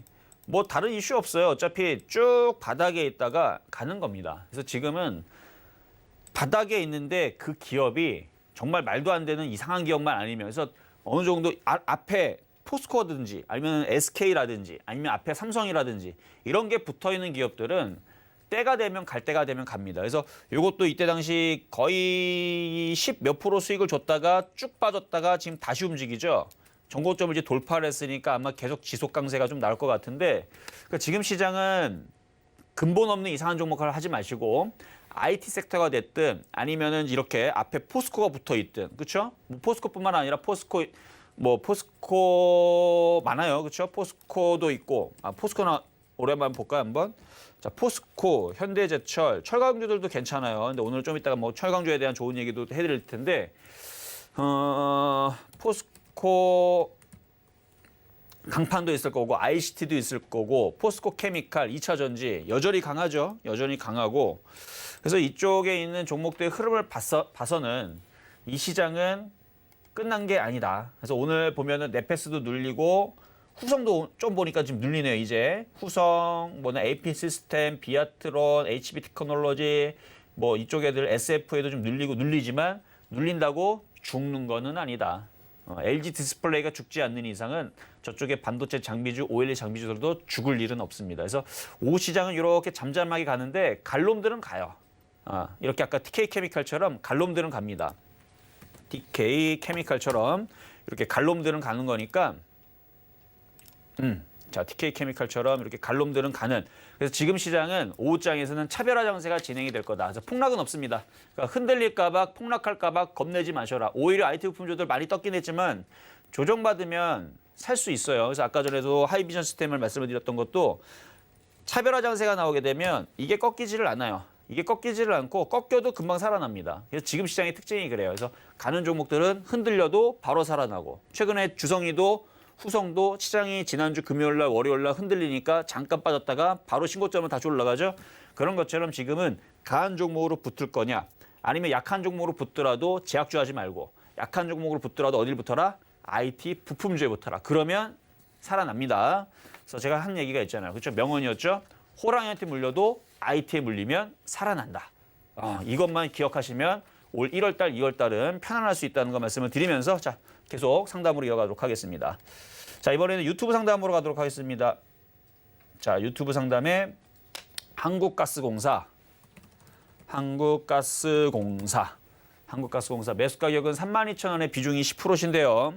뭐 다른 이슈 없어요. 어차피 쭉 바닥에 있다가 가는 겁니다. 그래서 지금은 바닥에 있는데 그 기업이 정말 말도 안 되는 이상한 기업만 아니면서 어느 정도 앞에 포스코든지 아니면 SK라든지 아니면 앞에 삼성이라든지 이런 게 붙어 있는 기업들은 때가 되면 갈 때가 되면 갑니다. 그래서 이것도 이때 당시 거의 10 몇 프로 수익을 줬다가 쭉 빠졌다가 지금 다시 움직이죠. 전고점을 이제 돌파를 했으니까 아마 계속 지속 강세가 좀 나올 것 같은데 그러니까 지금 시장은 근본 없는 이상한 종목을 하지 마시고 IT 섹터가 됐든 아니면은 이렇게 앞에 포스코가 붙어 있든 그렇죠? 뭐 포스코뿐만 아니라 포스코 많아요. 그렇죠? 포스코도 있고 포스코나 오랜만에 볼까요, 한번? 자, 포스코, 현대제철, 철강주들도 괜찮아요. 근데 오늘 좀 이따가 뭐 철강주에 대한 좋은 얘기도 해 드릴 텐데 포스코 강판도 있을 거고 ICT도 있을 거고 포스코 케미칼, 2차 전지 여전히 강하죠. 여전히 강하고 그래서 이쪽에 있는 종목들의 흐름을 봐서는 이 시장은 끝난 게 아니다. 그래서 오늘 보면은 네페스도 눌리고 후성도 좀 보니까 지금 눌리네요. 이제 후성, 뭐는 AP 시스템, 비아트론, HB 테크놀로지 뭐 이쪽 애들 SF에도 좀 눌리지만 눌린다고 죽는 거는 아니다. LG 디스플레이가 죽지 않는 이상은 저쪽에 반도체 장비주, OLED 장비주들도 죽을 일은 없습니다. 그래서 오 시장은 이렇게 잠잠하게 가는데 갈 놈들은 가요. 이렇게 아까 TK 케미칼처럼 갈 놈들은 갑니다. TK 케미칼처럼 이렇게 갈 놈들은 가는 거니까 자, TK 케미칼처럼 이렇게 갈 놈들은 가는. 그래서 지금 시장은 오후장에서는 차별화 장세가 진행이 될 거다. 그래서 폭락은 없습니다. 그러니까 흔들릴까봐 폭락할까봐 겁내지 마셔라. 오히려 IT 부품주들 많이 떴긴 했지만 조정받으면 살 수 있어요. 그래서 아까 전에도 하이비전 시스템을 말씀을 드렸던 것도 차별화 장세가 나오게 되면 이게 꺾이지를 않아요. 이게 꺾이지를 않고 꺾여도 금방 살아납니다. 그래서 지금 시장의 특징이 그래요. 그래서 가는 종목들은 흔들려도 바로 살아나고 최근에 주성이도 후성도 시장이 지난주 금요일날 월요일날 흔들리니까 잠깐 빠졌다가 바로 신고점을 다시 올라가죠. 그런 것처럼 지금은 강한 종목으로 붙을 거냐 아니면 약한 종목으로 붙더라도 제약주하지 말고 약한 종목으로 붙더라도 어딜 붙어라? IT 부품주에 붙어라. 그러면 살아납니다. 그래서 제가 한 얘기가 있잖아요. 그렇죠? 명언이었죠. 호랑이한테 물려도 IT에 물리면 살아난다. 이것만 기억하시면 올 1월 달, 2월 달은 편안할 수 있다는 거 말씀을 드리면서 자, 계속 상담으로 이어가도록 하겠습니다. 자, 이번에는 유튜브 상담으로 가도록 하겠습니다. 자, 유튜브 상담에 한국가스공사 매수 가격은 32,000원에 비중이 10%신데요.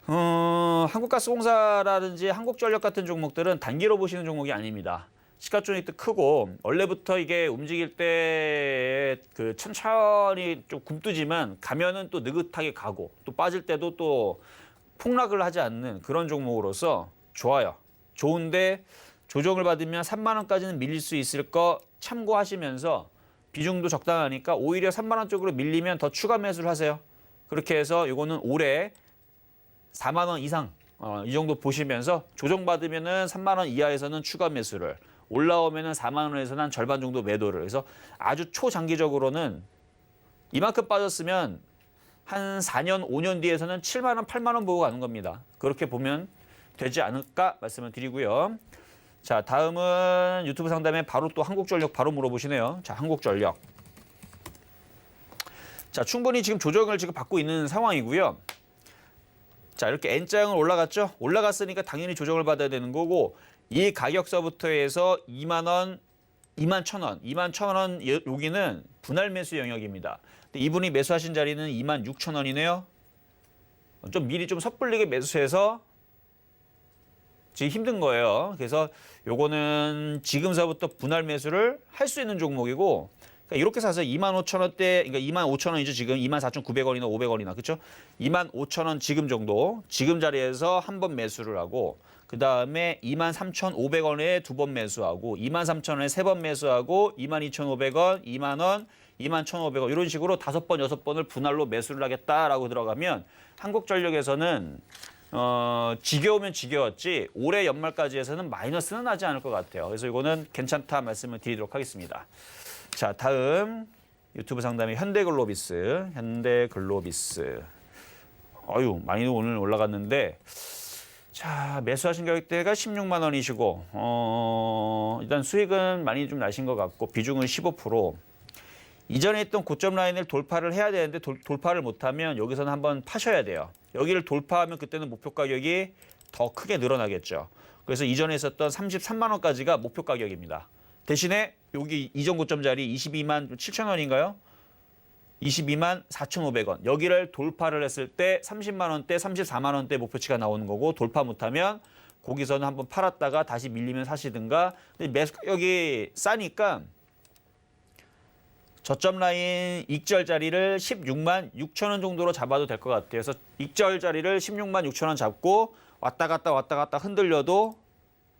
한국가스공사라든지 한국전력 같은 종목들은 단기로 보시는 종목이 아닙니다. 시가총액도 크고 원래부터 이게 움직일 때 그 천천히 좀 굼뜨지만 가면은 또 느긋하게 가고 또 빠질 때도 또 폭락을 하지 않는 그런 종목으로서 좋아요. 좋은데 조정을 받으면 3만 원까지는 밀릴 수 있을 거 참고하시면서 비중도 적당하니까 오히려 3만 원 쪽으로 밀리면 더 추가 매수를 하세요. 그렇게 해서 이거는 올해 4만 원 이상 이 정도 보시면서 조정받으면은 3만 원 이하에서는 추가 매수를 올라오면은 4만 원에서는 한 절반 정도 매도를 그래서 아주 초장기적으로는 이만큼 빠졌으면 한 4년, 5년 뒤에서는 7만 원, 8만 원 보고 가는 겁니다. 그렇게 보면 되지 않을까 말씀을 드리고요. 자, 다음은 유튜브 상담에 바로 또 한국전력 바로 물어보시네요. 자, 한국전력. 자, 충분히 지금 조정을 지금 받고 있는 상황이고요. 자, 이렇게 N자형을 올라갔죠? 올라갔으니까 당연히 조정을 받아야 되는 거고 이 가격서부터 해서 2만 원, 2만 1,000원, 2만 1,000원 여기는 분할 매수 영역입니다. 근데 이분이 매수하신 자리는 2만 6,000원이네요. 좀 미리 좀 섣불리게 매수해서 지금 힘든 거예요. 그래서 요거는 지금서부터 분할 매수를 할 수 있는 종목이고 그러니까 이렇게 사서 25,000원대, 그러니까 25,000원이죠. 지금 24,900원이나 500원이나 그렇죠? 25,000원 지금 정도, 지금 자리에서 한 번 매수를 하고 그 다음에 23,500원에 두 번 매수하고 23,000원에 세 번 매수하고 22,500원, 2만 원, 21,500원 이런 식으로 5번, 6번을 분할로 매수를 하겠다라고 들어가면 한국전력에서는 지겨우면 지겨웠지 올해 연말까지 해서는 마이너스는 나지 않을 것 같아요. 그래서 이거는 괜찮다 말씀을 드리도록 하겠습니다. 자, 다음 유튜브 상담이 현대글로비스. 어유 많이 오늘 올라갔는데 자, 매수하신 가격대가 16만 원이시고 일단 수익은 많이 좀 나신 것 같고 비중은 15%. 이전에 있던 고점 라인을 돌파를 해야 되는데 돌파를 못하면 여기서는 한번 파셔야 돼요. 여기를 돌파하면 그때는 목표 가격이 더 크게 늘어나겠죠. 그래서 이전에 있었던 33만 원까지가 목표 가격입니다. 대신에 여기 이전 고점 자리 22만 7천 원인가요? 22만 4,500원. 여기를 돌파를 했을 때 30만 원대, 34만 원대 목표치가 나오는 거고 돌파 못하면 거기서는 한번 팔았다가 다시 밀리면 사시든가. 근데 매수 가격이 싸니까 저점 라인 익절 자리를 16만 6천 원 정도로 잡아도 될 것 같아요. 그래서 익절 자리를 16만 6천 원 잡고 왔다 갔다 흔들려도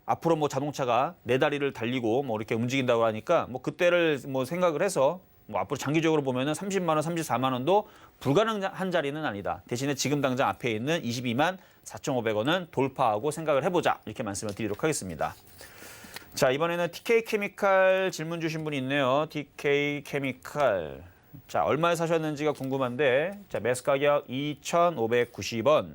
앞으로 뭐 자동차가 네 다리를 달리고 뭐 이렇게 움직인다고 하니까 뭐 그때를 뭐 생각을 해서 뭐 앞으로 장기적으로 보면은 30만 원, 34만 원도 불가능한 자리는 아니다. 대신에 지금 당장 앞에 있는 22만 4,500원은 돌파하고 생각을 해보자. 이렇게 말씀을 드리도록 하겠습니다. 자, 이번에는 TK 케미칼 질문 주신 분이 있네요. TK 케미칼. 자, 얼마에 사셨는지가 궁금한데, 자, 매수 가격 2,590원.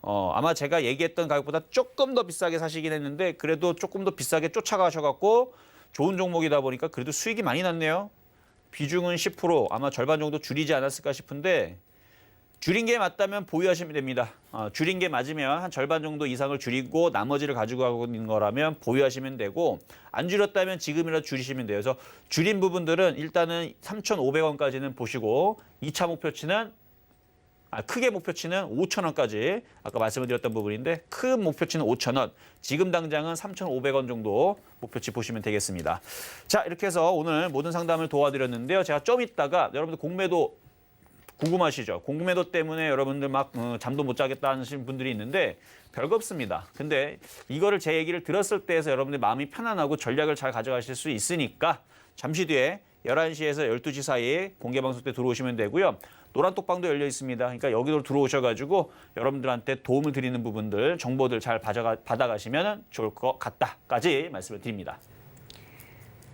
아마 제가 얘기했던 가격보다 조금 더 비싸게 사시긴 했는데, 그래도 조금 더 비싸게 쫓아가셔갖고 좋은 종목이다 보니까 그래도 수익이 많이 났네요. 비중은 10%, 아마 절반 정도 줄이지 않았을까 싶은데, 줄인 게 맞다면 보유하시면 됩니다. 줄인 게 맞으면 한 절반 정도 이상을 줄이고 나머지를 가지고 가고 있는 거라면 보유하시면 되고 안 줄였다면 지금이라도 줄이시면 돼요. 그래서 줄인 부분들은 일단은 3,500원까지는 보시고 2차 목표치는 크게 목표치는 5,000원까지 아까 말씀을 드렸던 부분인데 큰 목표치는 5,000원, 지금 당장은 3,500원 정도 목표치 보시면 되겠습니다. 자, 이렇게 해서 오늘 모든 상담을 도와드렸는데요. 제가 좀 이따가 여러분들 공매도 궁금하시죠? 공매도 때문에 여러분들 막 잠도 못 자겠다 하시는 분들이 있는데 별거 없습니다. 근데 이거를 제 얘기를 들었을 때에서 여러분들 마음이 편안하고 전략을 잘 가져가실 수 있으니까 잠시 뒤에 11시에서 12시 사이에 공개방송 때 들어오시면 되고요. 노란 똑방도 열려 있습니다. 그러니까 여기로 들어오셔가지고 여러분들한테 도움을 드리는 부분들, 정보들 잘 받아가시면 좋을 것 같다까지 말씀을 드립니다.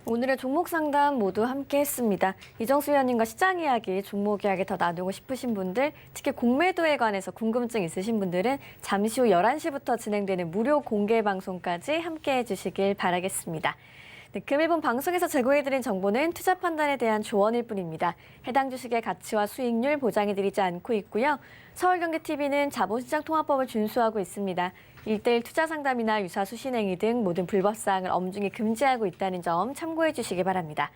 오늘의 종목 상담 모두 함께 했습니다. 이정수 위원님과 시장 이야기, 종목 이야기 더 나누고 싶으신 분들, 특히 공매도에 관해서 궁금증 있으신 분들은 잠시 후 11시부터 진행되는 무료 공개 방송까지 함께 해주시길 바라겠습니다. 네, 금일본 방송에서 제공해드린 정보는 투자 판단에 대한 조언일 뿐입니다. 해당 주식의 가치와 수익률 보장해드리지 않고 있고요. 서울경제TV는 자본시장 통화법을 준수하고 있습니다. 1:1 투자 상담이나 유사 수신행위 등 모든 불법 사항을 엄중히 금지하고 있다는 점 참고해 주시기 바랍니다.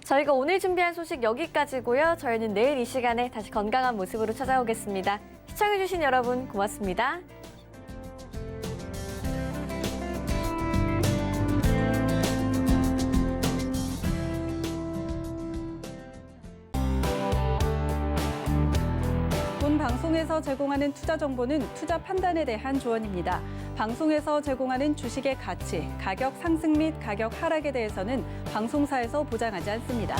저희가 오늘 준비한 소식 여기까지고요. 저희는 내일 이 시간에 다시 건강한 모습으로 찾아오겠습니다. 시청해 주신 여러분 고맙습니다. 본 방송에서 제공하는 투자 정보는 투자 판단에 대한 조언입니다. 방송에서 제공하는 주식의 가치, 가격 상승 및 가격 하락에 대해서는 방송사에서 보장하지 않습니다.